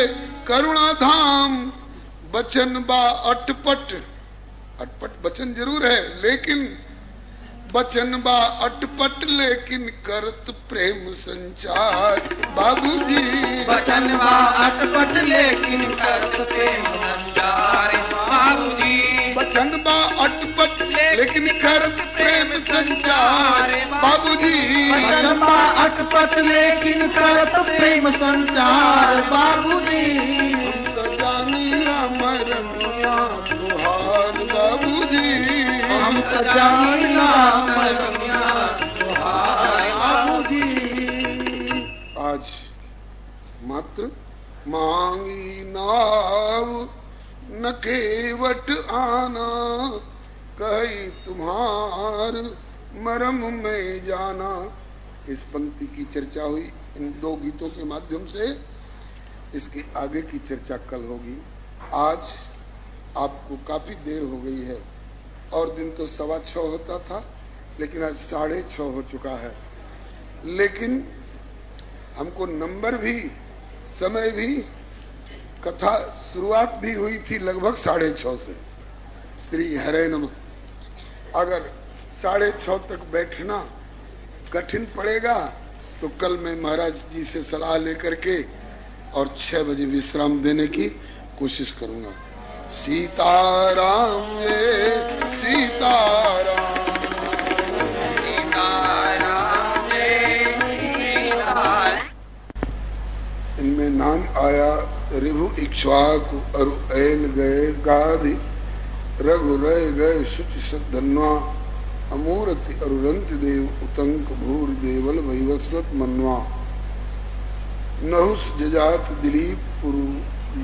S1: करुणा धाम। बचन बा अटपट, अटपट बचन जरूर है, लेकिन बचन बा अटपट लेकिन करत प्रेम संचार बाबूजी।
S2: बचन बा अटपट लेकिन करत प्रेम संचार बाबूजी।
S1: बचन बा अटपट लेकिन करत प्रेम संचार बाबूजी।
S2: बचन बा अटपट लेकिन करत प्रेम संचार बाबूजी।
S1: तो जानीला मरमिया तुहार बाबूजी।
S2: हम तो जानीला मरमिया तुहार बाबूजी।
S1: आज मात्र मांगी नाव न केवट आना, कही तुम्हार मरम में जाना। इस पंक्ति की चर्चा हुई इन दो गीतों के माध्यम से। इसके आगे की चर्चा कल होगी। आज आपको काफी देर हो गई है, और दिन तो 6:15 होता था, लेकिन आज 6:30 हो चुका है। लेकिन हमको नंबर भी, समय भी, कथा शुरुआत भी हुई थी लगभग 6:30 से। श्री हरे नमः। अगर 6:30 तक बैठना कठिन पड़ेगा तो कल मैं महाराज जी से सलाह लेकर के और 6 बजे विश्राम देने की कोशिश करूंगा। सीताराम जय सीता इक्ष्वाकु अरु ऐन गए गाधि रघु रय गए शुचि सद्धन्वा अमूर्ति अरुरंत देव उतंक भूर देवल वैवस्वत मन्वा नहुस जजात दिलीप पुरु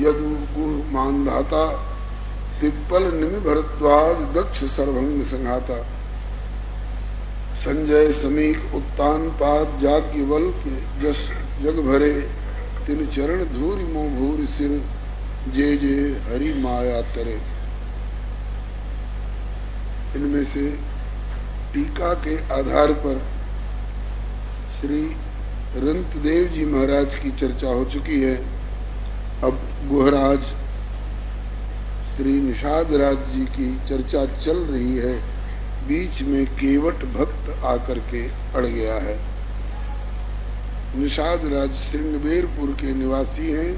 S1: यदु गुह मानधाता पिप्पल निमि भरद्वाज दक्ष सर्वंग संघाता संजय समीक उत्तान पाद जाग्ञवल के जस जग भरे तिन चरण धूरि मोह भूरि सिर जे जे हरि माया तरे। इनमें से टीका के आधार पर श्री रंतदेव जी महाराज की चर्चा हो चुकी है। अब गुहराज श्री निषाद राज जी की चर्चा चल रही है। बीच में केवट भक्त आकर के अड़ गया है। निषाद राज श्रृंगबेरपुर के निवासी हैं,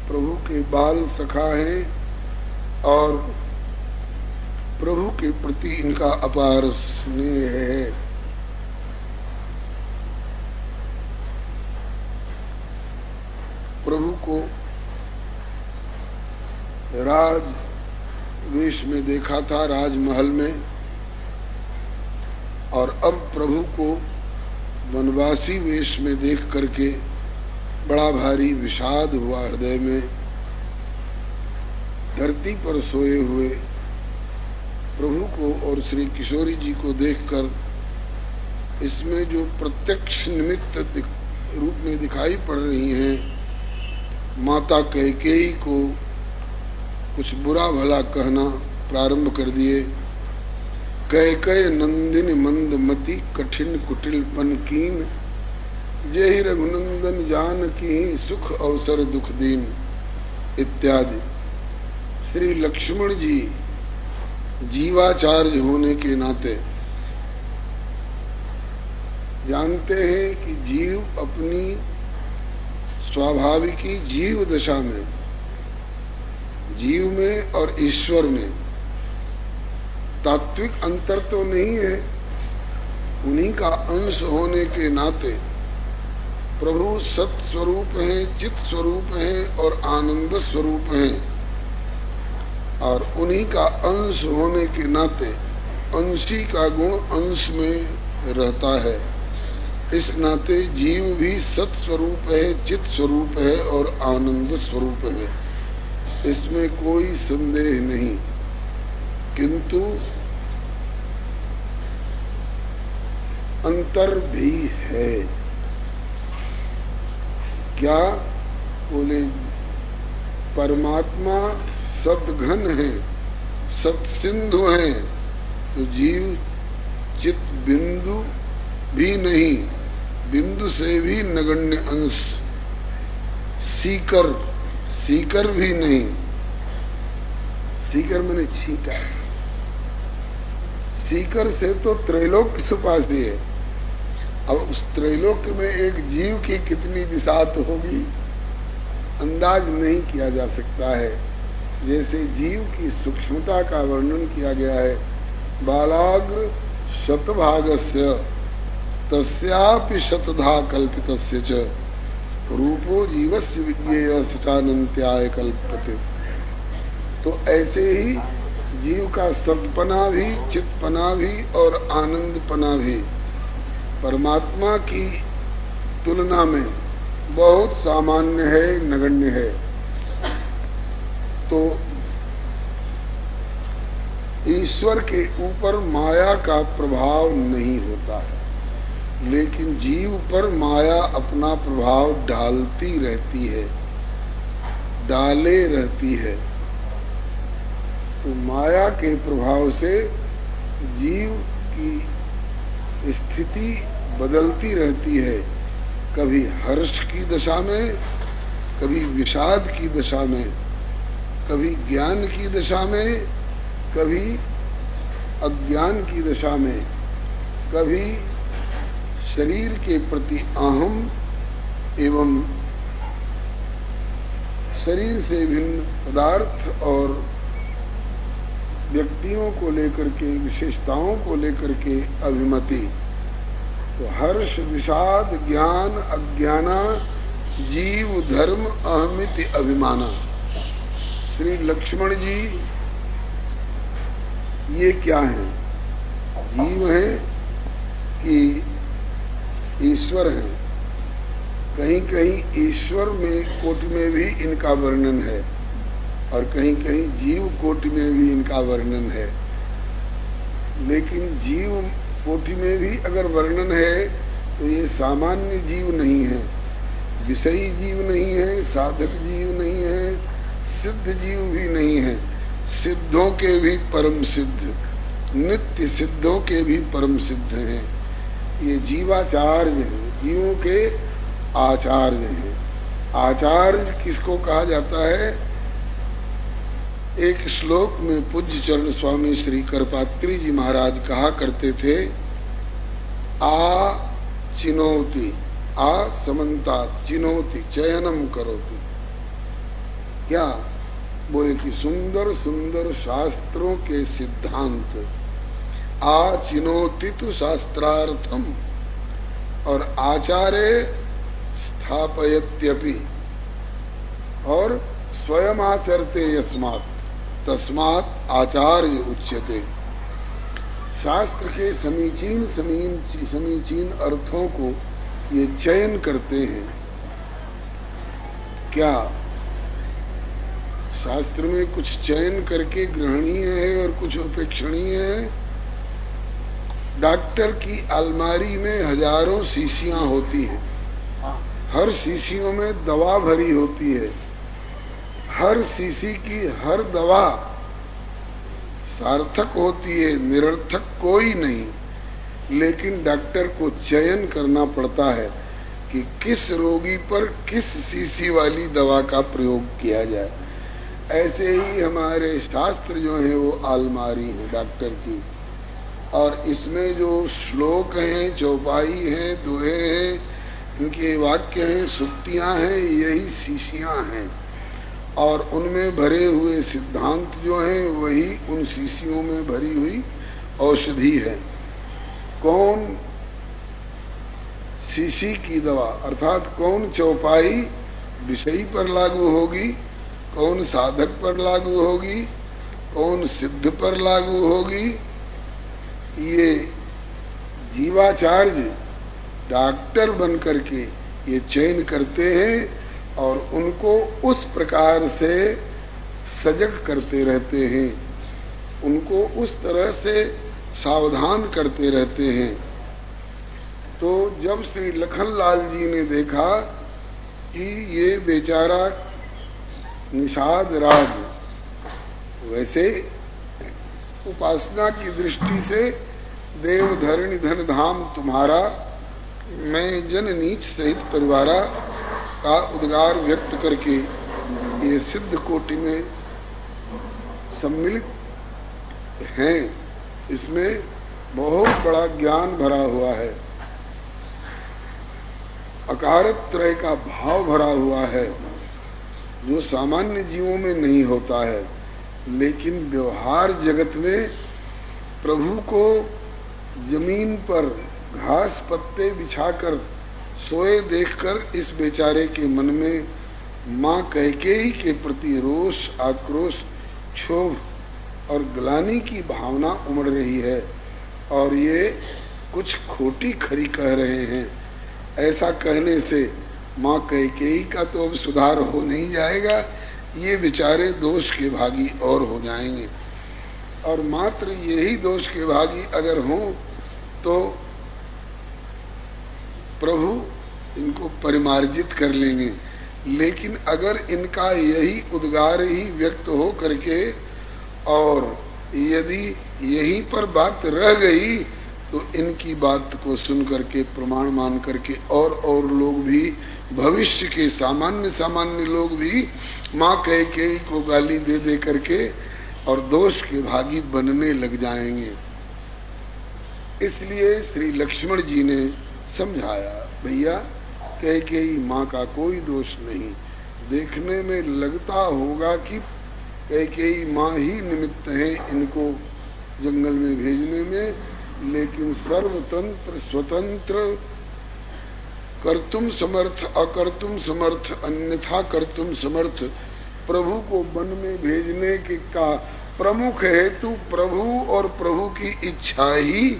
S1: प्रभु के बाल सखा हैं और प्रभु के प्रति इनका अपार स्नेह है। प्रभु को राज वेश में देखा था राजमहल में, और अब प्रभु को वनवासी वेश में देख करके बड़ा भारी विषाद हुआ हृदय में। धरती पर सोए हुए प्रभु को और श्री किशोरी जी को देखकर इसमें जो प्रत्यक्ष निमित्त रूप में दिखाई पड़ रही हैं, माता कैकेयी को कुछ बुरा भला कहना प्रारंभ कर दिए। कैकेय नंदिनी मंदमती कठिन कुटिल पनकीन जेहि रघुनंदन जानकी सुख अवसर दुख दीन इत्यादि। श्री लक्ष्मण जी जीवाचार्य होने के नाते जानते हैं कि जीव अपनी स्वाभाविकी जीव दशा में, जीव में और ईश्वर में तात्विक अंतर तो नहीं है। उन्हीं का अंश होने के नाते प्रभु सत स्वरूप हैं, चित स्वरूप हैं और आनंद स्वरूप हैं, और उन्हीं का अंश होने के नाते अंशी का गुण अंश में रहता है। इस नाते जीव भी सत स्वरूप है, चित स्वरूप है और आनंद स्वरूप है, इसमें कोई संदेह नहीं। किंतु अंतर भी है। क्या बोले? परमात्मा सद्घन है, सत्सिंधु है, तो जीव चित बिंदु भी नहीं, बिंदु से भी नगण्य अंश, सीकर, सीकर भी नहीं। सीकर मैंने छींटा, सीकर से तो त्रैलोक्य सुपासी है। अब उस त्रैलोक्य में एक जीव की कितनी बिसात होगी अंदाज नहीं किया जा सकता है। जैसे जीव की सूक्ष्मता का वर्णन किया गया है, बालाग्र शतभागस्य तस्यापि शतधा कल्पितस्य च रूपो जीवस्य विज्ञेय सचानन्त्याय कल्पते। तो ऐसे ही जीव का सत्पना भी, चित्पना भी और आनंदपना भी परमात्मा की तुलना में बहुत सामान्य है, नगण्य है। तो ईश्वर के ऊपर माया का प्रभाव नहीं होता है, लेकिन जीव पर माया अपना प्रभाव डालती रहती है, डाले रहती है। तो माया के प्रभाव से जीव की स्थिति बदलती रहती है, कभी हर्ष की दशा में, कभी विषाद की दशा में, कभी ज्ञान की दशा में, कभी अज्ञान की दशा में, कभी शरीर के प्रति अहम एवं शरीर से भिन्न पदार्थ और व्यक्तियों को लेकर के, विशेषताओं को लेकर के अभिमति। तो हर्ष, विषाद, ज्ञान, अज्ञाना, जीव, धर्म, अहमिति, अभिमाना, श्री लक्ष्मण जी ये क्या है, जीव है कि ईश्वर है? कहीं कहीं ईश्वर में कोटि में भी इनका वर्णन है और कहीं कहीं जीव कोटि में भी इनका वर्णन है। लेकिन जीव कोटि में भी अगर वर्णन है तो ये सामान्य जीव नहीं है, विषयी जीव नहीं है, साधक जीव नहीं है, सिद्ध जीव भी नहीं है। सिद्धों के भी परम सिद्ध, नित्य सिद्धों के भी परम सिद्ध हैं। ये जीवाचार्य हैं, जीवों के आचार्य हैं। आचार्य किसको कहा जाता है? एक श्लोक में पूज्य चरण स्वामी श्री करपात्री जी महाराज कहा करते थे, आ चिनोति, आ समन्ता चिनोति चयनम करोति। क्या बोले कि सुंदर सुंदर शास्त्रों के सिद्धांत, आ चिनोति तु शास्त्रार्थम, और आचार्य स्थापयत्यपि, और स्वयं आचरते यस्मात् तस्मात् आचार्य उच्यते। शास्त्र के समीचीन अर्थों को ये चयन करते हैं। क्या शास्त्र में कुछ चयन करके ग्रहणीय है और कुछ उपेक्षणीय है? डॉक्टर की अलमारी में हजारों शीशियां होती हैं, हर शीशियों में दवा भरी होती है, हर शीशी की हर दवा सार्थक होती है, निरर्थक कोई नहीं। लेकिन डॉक्टर को चयन करना पड़ता है कि किस रोगी पर किस शीशी वाली दवा का प्रयोग किया जाए। ऐसे ही हमारे शास्त्र जो है वो अलमारी है डॉक्टर की, और इसमें जो श्लोक हैं, चौपाई हैं, दोहे हैं, इनके वाक्य हैं, सुक्तियां हैं, यही शीशियां हैं, और उनमें भरे हुए सिद्धांत जो हैं वही उन शीशियों में भरी हुई औषधि है। कौन शीशी की दवा अर्थात कौन चौपाई विषयी पर लागू होगी, कौन साधक पर लागू होगी, कौन सिद्ध पर लागू होगी, ये जीवाचार्य डॉक्टर बन करके ये चयन करते हैं और उनको उस प्रकार से सजग करते रहते हैं, उनको उस तरह से सावधान करते रहते हैं। तो जब श्री लखनलाल जी ने देखा कि ये बेचारा निषाद राज, वैसे उपासना की दृष्टि से देव धरणि धन धाम तुम्हारा, मैं जन नीच सहित परिवारा का उद्गार व्यक्त करके ये सिद्ध कोटि में सम्मिलित हैं, इसमें बहुत बड़ा ज्ञान भरा हुआ है, अकारत्रय का भाव भरा हुआ है, जो सामान्य जीवों में नहीं होता है। लेकिन व्यवहार जगत में प्रभु को जमीन पर घास पत्ते बिछाकर सोए देखकर इस बेचारे के मन में माँ कैकेयी के प्रति रोष, आक्रोश, क्षोभ और ग्लानि की भावना उमड़ रही है, और ये कुछ खोटी खरी कह रहे हैं। ऐसा कहने से माँ कैकेयी का तो अब सुधार हो नहीं जाएगा, ये बेचारे दोष के भागी और हो जाएंगे, और मात्र यही दोष के भागी अगर हों तो प्रभु इनको परिमार्जित कर लेंगे। लेकिन अगर इनका यही उद्गार ही व्यक्त हो करके और यदि यहीं पर बात रह गई तो इनकी बात को सुन करके प्रमाण मान करके और लोग भी, भविष्य के सामान्य लोग भी माँ कैकेयी को गाली दे दे करके और दोष के भागी बनने लग जाएंगे। इसलिए श्री लक्ष्मण जी ने समझाया, भैया कैकेयी माँ का कोई दोष नहीं, देखने में लगता होगा कि कैकेयी माँ ही निमित्त है इनको जंगल में भेजने में, लेकिन सर्वतंत्र स्वतंत्र, कर्तुम समर्थ, अकर्तुम समर्थ, अन्यथा कर्तुम समर्थ, प्रभु को वन में भेजने के का प्रमुख हेतु प्रभु और प्रभु की इच्छा ही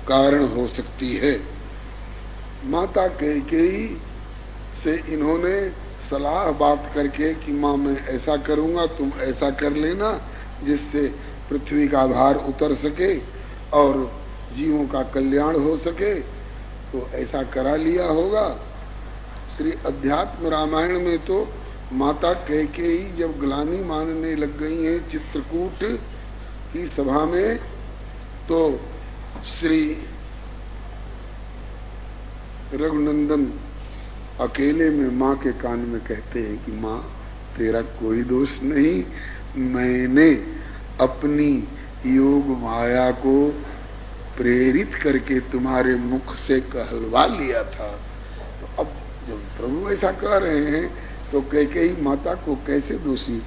S1: कारण हो सकती है। माता कैकेयी से इन्होंने सलाह बात करके कि माँ मैं ऐसा करूँगा, तुम ऐसा कर लेना, जिससे पृथ्वी का भार उतर सके और जीवों का कल्याण हो सके, तो ऐसा करा लिया होगा। श्री अध्यात्म रामायण में तो माता कैकेयी जब ग्लानि मानने लग गई हैं चित्रकूट की सभा में, तो श्री रघुनंदन अकेले में माँ के कान में कहते हैं कि माँ तेरा कोई दोष नहीं, मैंने अपनी योग माया को प्रेरित करके तुम्हारे मुख से कहलवा लिया था। तो अब जब प्रभु ऐसा कह रहे हैं तो कैकेयी माता को कैसे दोषी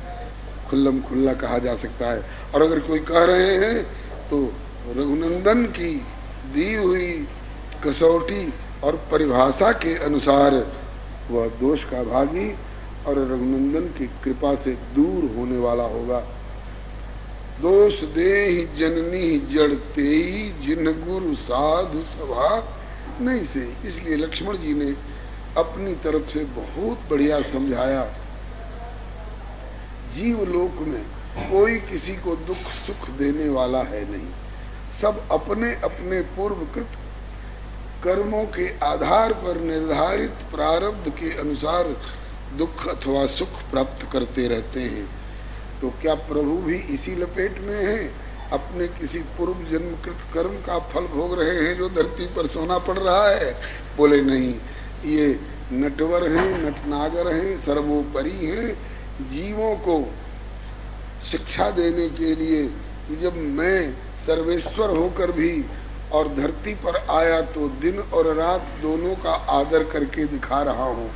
S1: खुल्लम खुल्ला कहा जा सकता है। और अगर कोई कह रहे हैं तो रघुनंदन की दी हुई कसौटी और परिभाषा के अनुसार वह दोष का भागी और रघुनंदन की कृपा से दूर होने वाला होगा। दोष देहि जननी जड़तेई जिन गुरु साधु सभा नहीं से। इसलिए लक्ष्मण जी ने अपनी तरफ से बहुत बढ़िया समझाया। जीवलोक में कोई किसी को दुख सुख देने वाला है नहीं, सब अपने अपने पूर्वकृत कर्मों के आधार पर निर्धारित प्रारब्ध के अनुसार दुख अथवा सुख प्राप्त करते रहते हैं। तो क्या प्रभु भी इसी लपेट में हैं, अपने किसी पूर्व जन्मकृत कर्म का फल भोग रहे हैं जो धरती पर सोना पड़ रहा है? बोले नहीं, ये नटवर हैं, नटनागर हैं, सर्वोपरि हैं। जीवों को शिक्षा देने के लिए कि जब मैं सर्वेश्वर होकर भी और धरती पर आया तो दिन और रात दोनों का आदर करके दिखा रहा हूँ,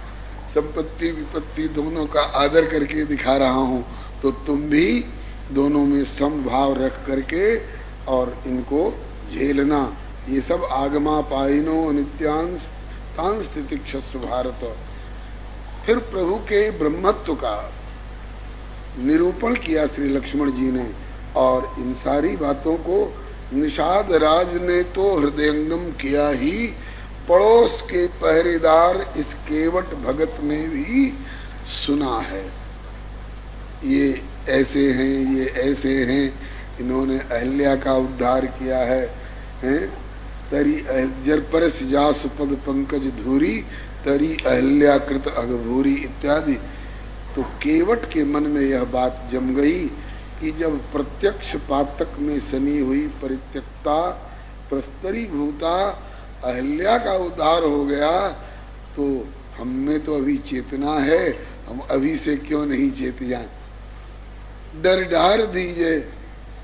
S1: संपत्ति विपत्ति दोनों का आदर करके दिखा रहा हूँ, तो तुम भी दोनों में समभाव रख करके और इनको झेलना। ये सब आगमा पाइनो नित्यांश तांस तितिक्षस्व भारत। फिर प्रभु के ब्रह्मत्व का निरूपण किया श्री लक्ष्मण जी ने, और इन सारी बातों को निषाद राज ने तो हृदयंगम किया ही, पड़ोस के पहरेदार इस केवट भगत ने भी सुना है। ये ऐसे हैं, ये ऐसे हैं, इन्होंने अहल्या का उद्धार किया है, हैं? तरी जरपरस जास पद पंकज धूरी तरी अहल्या कृत अघभूरी इत्यादि। तो केवट के मन में यह बात जम गई कि जब प्रत्यक्ष पातक में सनी हुई परित्यक्ता प्रस्तरी भूता अहल्या का उद्धार हो गया, तो हम में तो अभी चेतना है, हम अभी से क्यों नहीं चेत जाएं? डर डार दीजिए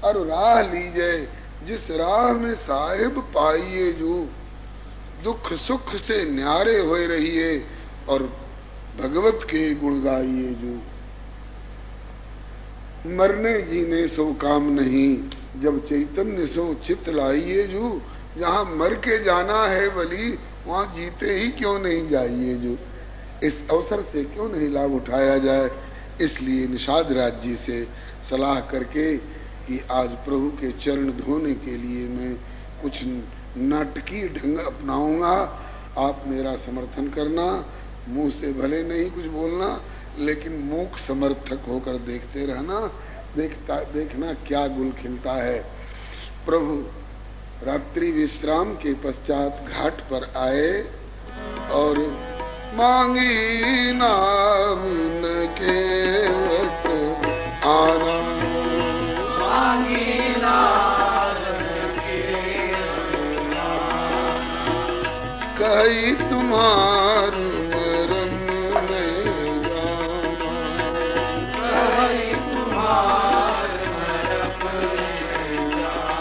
S1: और राह लीजिए, जिस राह में साहिब पाइए जो, दुख सुख से न्यारे होए रहिए और भगवत के गुण गाइए जो। मरने जीने सो काम नहीं, जब चैतन्य सो चित लाइए जो। जहाँ मर के जाना है बली, वहाँ जीते ही क्यों नहीं जाइए जो। इस अवसर से क्यों नहीं लाभ उठाया जाए। इसलिए निषाद राज जी से सलाह करके कि आज प्रभु के चरण धोने के लिए मैं कुछ नाटकीय ढंग अपनाऊंगा, आप मेरा समर्थन करना। मुंह से भले नहीं कुछ बोलना, लेकिन मूक समर्थक होकर देखते रहना, देखना क्या गुल खिलता है। प्रभु रात्रि विश्राम के पश्चात घाट पर आए और मांगी नाम के वट आनंद,
S2: मांगी नाम के
S1: कही तुम्हार मरम में जाना,
S2: कही तुम्हार मरम में जाना।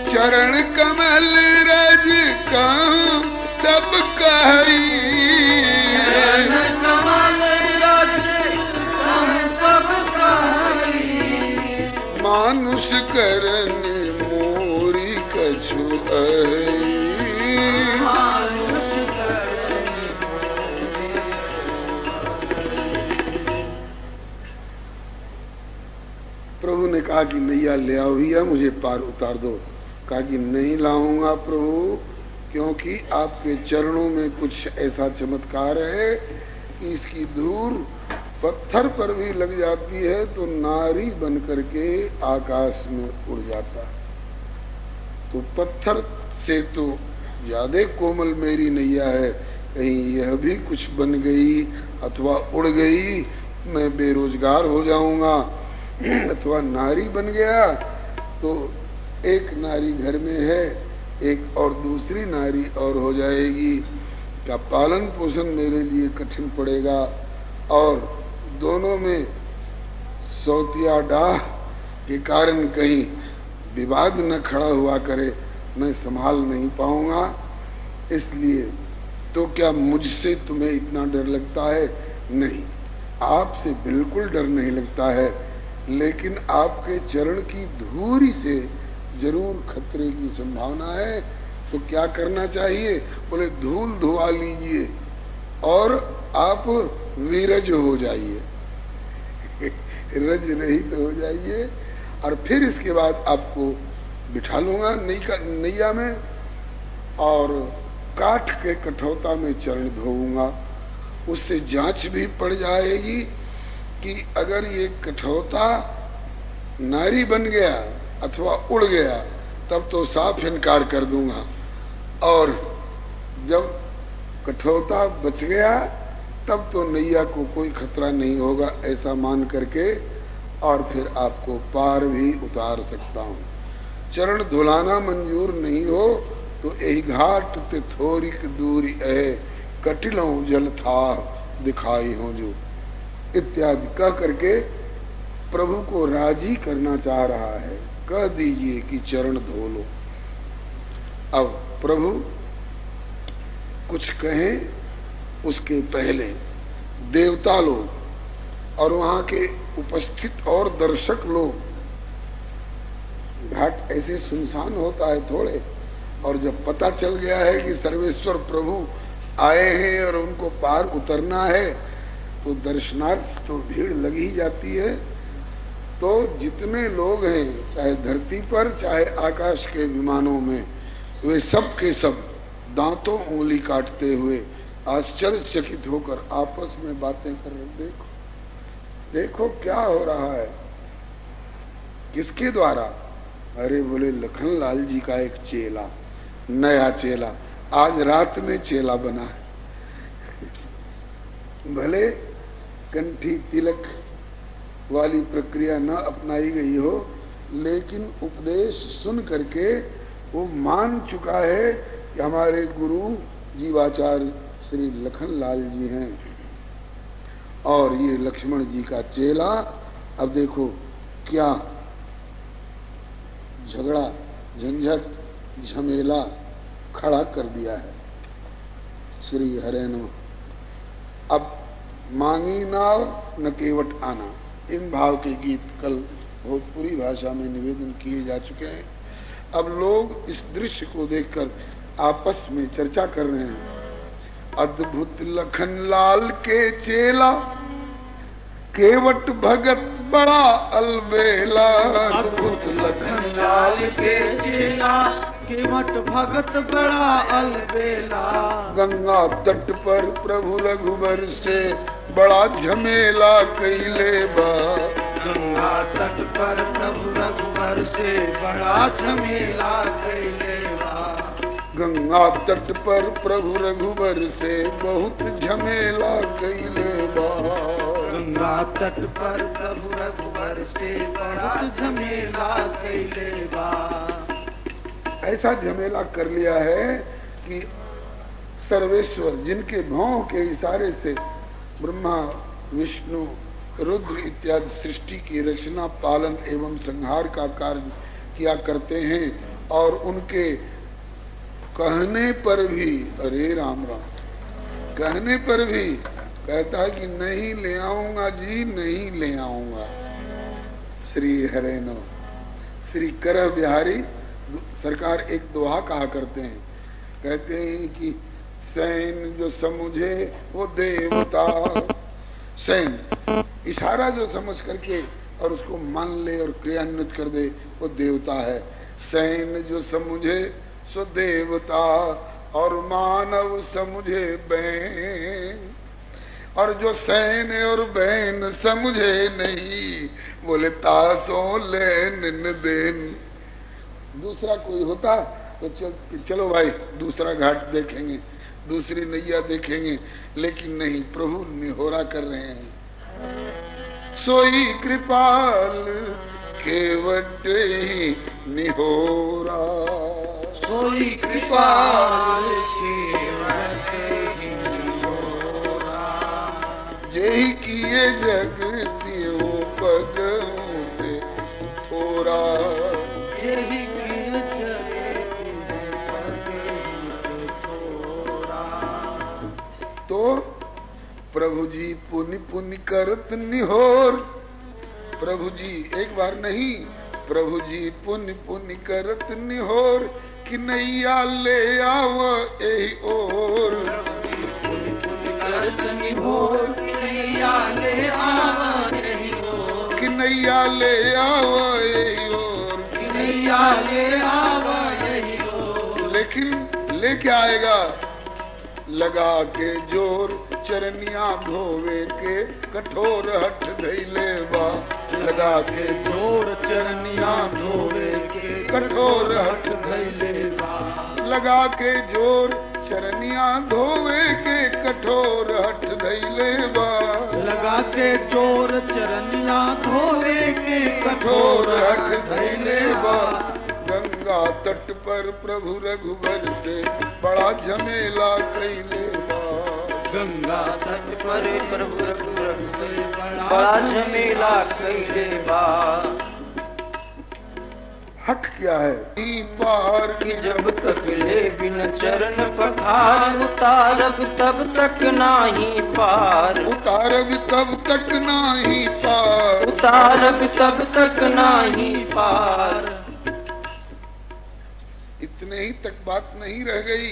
S1: चरण कमल रज कहूं सब कही,
S2: चरण कमल रज कहूं सब कही।
S1: मानुष करन मोरी कछु अहि,
S2: मानुष करन मोरी।
S1: नैया ले आओ भैया, मुझे पार उतार दो। कहा कि नहीं लाऊंगा प्रभु, क्योंकि आपके चरणों में कुछ ऐसा चमत्कार है कि इसकी धूल पत्थर पर भी लग जाती है तो नारी बन करके आकाश में उड़ जाता है। तो पत्थर से तो ज्यादा कोमल मेरी नैया है, कहीं यह भी कुछ बन गई अथवा उड़ गई, मैं बेरोजगार हो जाऊंगा। अथवा नारी बन गया तो एक नारी घर में है, एक और दूसरी नारी और हो जाएगी, क्या पालन पोषण मेरे लिए कठिन पड़ेगा। और दोनों में सौतिया डाह के कारण कहीं विवाद न खड़ा हुआ करे, मैं संभाल नहीं पाऊंगा। इसलिए तो क्या मुझसे तुम्हें इतना डर लगता है? नहीं, आपसे बिल्कुल डर नहीं लगता है, लेकिन आपके चरण की धूरी से जरूर खतरे की संभावना है। तो क्या करना चाहिए? बोले धूल धुआ लीजिए और आप विरज हो जाइए, रज रहित हो जाइए, और फिर इसके बाद आपको बिठा लूंगा नैया में और काठ के कठौता में चरण धोऊंगा। उससे जांच भी पड़ जाएगी कि अगर ये कठौता नारी बन गया अथवा उड़ गया तब तो साफ इनकार कर दूंगा, और जब कठौता बच गया तब तो नैया को कोई खतरा नहीं होगा, ऐसा मान करके और फिर आपको पार भी उतार सकता हूँ। चरण धुलाना मंजूर नहीं हो तो यही घाट ते थोरिक दूरी है, कटिलों जल था दिखाई हो जो, इत्यादि कह करके प्रभु को राजी करना चाह रहा है। कह दीजिए कि चरण धो लो। अब प्रभु कुछ कहें उसके पहले देवता लोग और वहां के उपस्थित और दर्शक लोग, घाट ऐसे सुनसान होता है थोड़े, और जब पता चल गया है कि सर्वेश्वर प्रभु आए हैं और उनको पार उतरना है तो दर्शनार्थ तो भीड़ लग ही जाती है। तो जितने लोग हैं, चाहे धरती पर चाहे आकाश के विमानों में, वे सब के सब दांतों उंगली काटते हुए आश्चर्यचकित होकर आपस में बातें कर रहे। देखो देखो क्या हो रहा है, किसके द्वारा? अरे बोले लखन लाल जी का एक चेला, नया चेला, आज रात में चेला बना है। भले कंठी तिलक वाली प्रक्रिया न अपनाई गई हो, लेकिन उपदेश सुन करके वो मान चुका है कि हमारे गुरु जीवाचार्य श्री लखन लाल जी हैं और ये लक्ष्मण जी का चेला। अब देखो क्या झगड़ा झंझट झमेला खड़ा कर दिया है। श्री हरे नमः। अब मांगी नाव न केवट आना, इन भाव के गीत कल भोजपुरी भाषा में निवेदन किए जा चुके हैं। अब लोग इस दृश्य को देखकर आपस में चर्चा कर रहे हैं। अद्भुत लखन लाल के चेला, केवट भगत बड़ा अलबेला।
S2: अद्भुत लखन लाल के चेला, केवट भगत बड़ा अलबेला।
S1: गंगा तट पर प्रभु रघुबर से बड़ा झमेला कैले बा।
S2: गंगा तट पर प्रभु रघुबर से बड़ा झमेला कैले बा।
S1: गंगा तट पर प्रभु रघुबर से बहुत झमेला कैले बा।
S2: गंगा तट पर प्रभु रघुबर से बड़ा झमेला कैले बा।
S1: ऐसा झमेला कर लिया है कि सर्वेश्वर जिनके भौं के इशारे से ब्रह्मा विष्णु रुद्र इत्यादि सृष्टि की रचना पालन एवं संहार का कार्य किया करते हैं, और उनके कहने पर भी, अरे राम राम, कहने पर भी कहता है कि नहीं ले आऊंगा जी, नहीं ले आऊंगा। श्री हरे नमः। श्री कर बिहारी सरकार एक दोहा कहा करते हैं, कहते हैं कि सैन जो समझे वो देवता। सैन इशारा जो समझ करके और उसको मान ले और क्रियान्वित कर दे, वो देवता है। सैन जो समझे सो देवता, और मानव समझे बैन। और जो सैन और बैन समझे नहीं, बोले तासो लेन देन। दूसरा कोई होता तो चलो भाई दूसरा घाट देखेंगे, दूसरी नैया देखेंगे, लेकिन नहीं, प्रभु निहोरा कर रहे हैं। सोई कृपाल केवट ही निहोरा,
S2: सोई कृपाल केवट ही निहोरा।
S1: जेहि किए जगतियों पग पे थोड़ा,
S2: जेहि किए जगतियों पग पे थोड़ा।
S1: तो प्रभु जी पुनि पुनि करत निहोर। प्रभु जी एक बार नहीं, प्रभु जी पुनि पुनि करत निहोर, कि नैया ले आव एही ओर।
S2: पुनि पुनि करत निहोर, कि नैया ले आव एही ओर।
S1: कि नैया ले आव एही ओर,
S2: कि नैया ले आव एही ओर।
S1: लेकिन लेके आएगा लगा के जोर, चरनिया धोवे के कठोर हठ धैले बा। लगा के
S2: जोर चरनिया धोवे के
S1: कठोर हठ
S2: धैले बा।
S1: लगा के जोर चरनिया धोवे के कठोर हठ धैले बा।
S2: लगा के जोर चरनिया धोवे के
S1: कठोर हठ धैले बा। गंगा तट पर प्रभु रघुवर से बड़ा झमेला कैले बा।
S2: गंगा तट पर प्रभु रघुवर से बड़ा झमेला कैले बा।
S1: हट क्या है? पार
S2: कि जब तक ले बिन चरण पखार, उतारब तब तक नाही पार।
S1: उतारब तब तक नाही पार।
S2: उतारब तब तक नाही पार।
S1: इतने ही तक बात नहीं रह गई,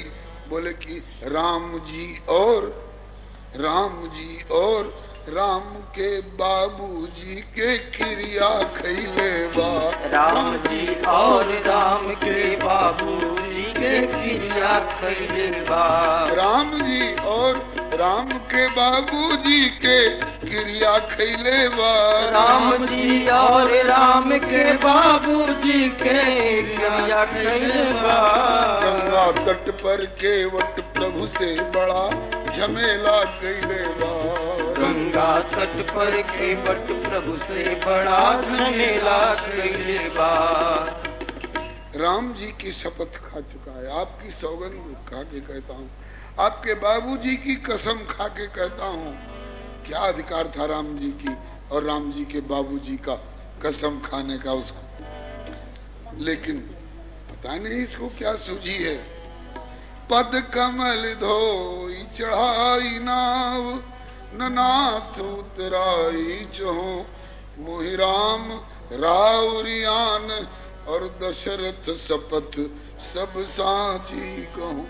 S1: बोले कि राम जी और राम के बाबूजी के क्रिया खैले बा।
S2: राम जी और राम के बाबूजी के क्रिया खैले बा।
S1: राम जी और राम के बाबूजी के क्रिया खैले बा।
S2: राम जी और राम के बाबूजी के क्रिया खैले बा।
S1: गंगा तट पर केवट प्रभु से बड़ा झमेला कैले बा।
S2: गंगा तट पर केवट प्रभु से बड़ा झमेला कैले बा।
S1: राम जी की शपथ खा चुका है, आपकी सौगंध खा के कहता हूँ, आपके बाबूजी की कसम खा के कहता हूँ। क्या अधिकार था राम जी की और राम जी के बाबूजी का कसम खाने का उसको, लेकिन पता नहीं इसको क्या सूझी है। पद कमल धोई चढ़ाई नाव, ननाथ उतराई चहो, मोहि राम राउरियान और दशरथ शपथ सब साची कहूं।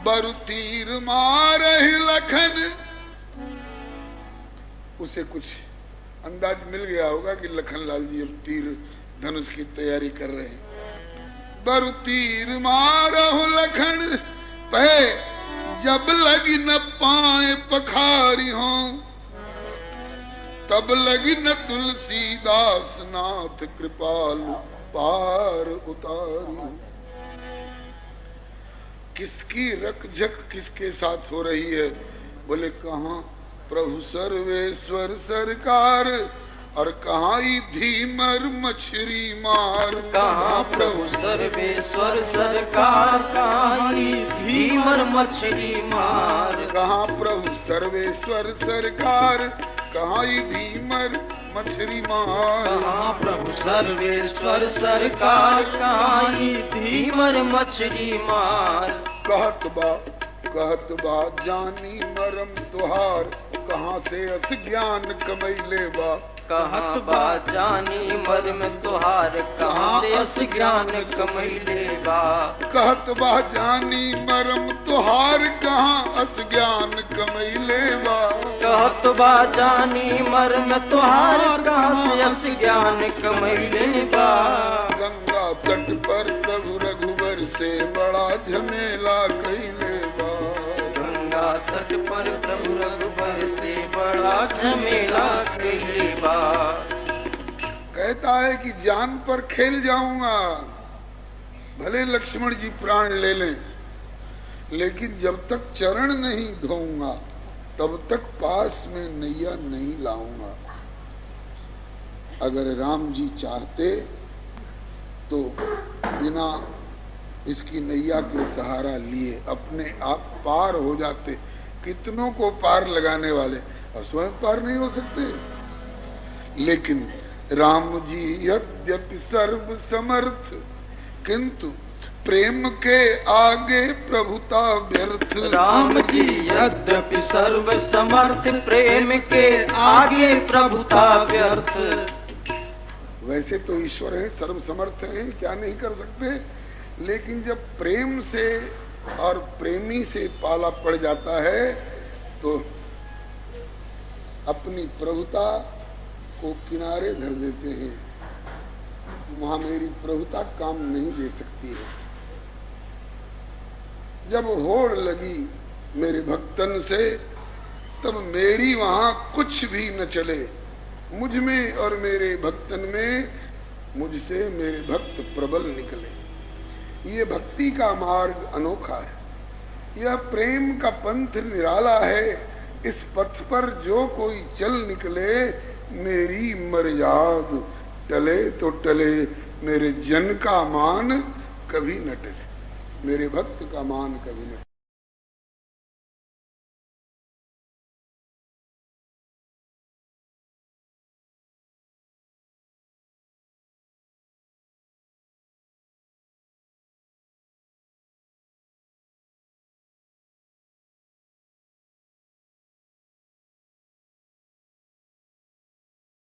S1: बरु तीर मारहि लखन, उसे कुछ अंदाज मिल गया होगा कि लखन लाल जी अब तीर धनुष की तैयारी कर रहे हैं। बरु तीर मारहु लखन पे, जब लगी न पाए पखारी हो, तब लगी न तुलसीदास नाथ कृपालु पार उतारी। किसकी रकझक किसके साथ हो रही है? बोले कहाँ प्रभु सर्वेश्वर सरकार, और कहाँ धीमर मछली मार।
S2: कहाँ प्रभु सर्वेश्वर सरकार, कहाँ धीमर मछली मार।
S1: कहाँ प्रभु सर्वेश्वर सरकार, कहाँ धीमर मछली मार।
S2: कहाँ प्रभु सर्वेश्वर सरकार, कहाँ धीमर मछली मार।
S1: कहत बा जानी मरम तुहार, कहाँ से अस ज्ञान कमैले बा।
S2: कहत बा जानी मर्म तुहार, कहाँ से अस ज्ञान कमैले बा।
S1: कहत बा जानी मरम तुहार, कहाँ अस ज्ञान कमैले बा।
S2: कहत बा जानी मर्म तुहार कहाँ से अस ज्ञान कमैले बा।
S1: गंगा तट पर प्रभु रघुवर से बड़ा झमेला कैले बा।
S2: गंगा तट पर प्रभु रघुवर से बड़ा झमेला कैले बा।
S1: कहता है कि जान पर खेल जाऊंगा, भले लक्ष्मण जी प्राण ले लें, लेकिन जब तक चरण नहीं धोऊंगा तब तक पास में नैया नहीं लाऊंगा। अगर राम जी चाहते तो बिना इसकी नैया के सहारा लिए अपने आप पार हो जाते। कितनों को पार लगाने वाले और स्वयं पार नहीं हो सकते। लेकिन राम जी यद्यपि सर्व समर्थ, किंतु प्रेम के आगे प्रभुता व्यर्थ।
S2: राम जी यद्यपि सर्व समर्थ, प्रेम के आगे प्रभुता व्यर्थ।
S1: वैसे तो ईश्वर है, सर्व समर्थ है, क्या नहीं कर सकते, लेकिन जब प्रेम से और प्रेमी से पाला पड़ जाता है तो अपनी प्रभुता को किनारे धर देते हैं। वहां मेरी प्रभुता काम नहीं दे सकती है। जब होड़ लगी मेरे भक्तन से, तब मेरी वहां कुछ भी न चले। मुझ में और मेरे भक्तन में मुझसे मेरे भक्त प्रबल निकले। ये भक्ति का मार्ग अनोखा है, यह प्रेम का पंथ निराला है। इस पथ पर जो कोई चल निकले, मेरी मर्याद टले तो टले, मेरे जन का मान कभी न टले, मेरे भक्त का मान कभी न टले।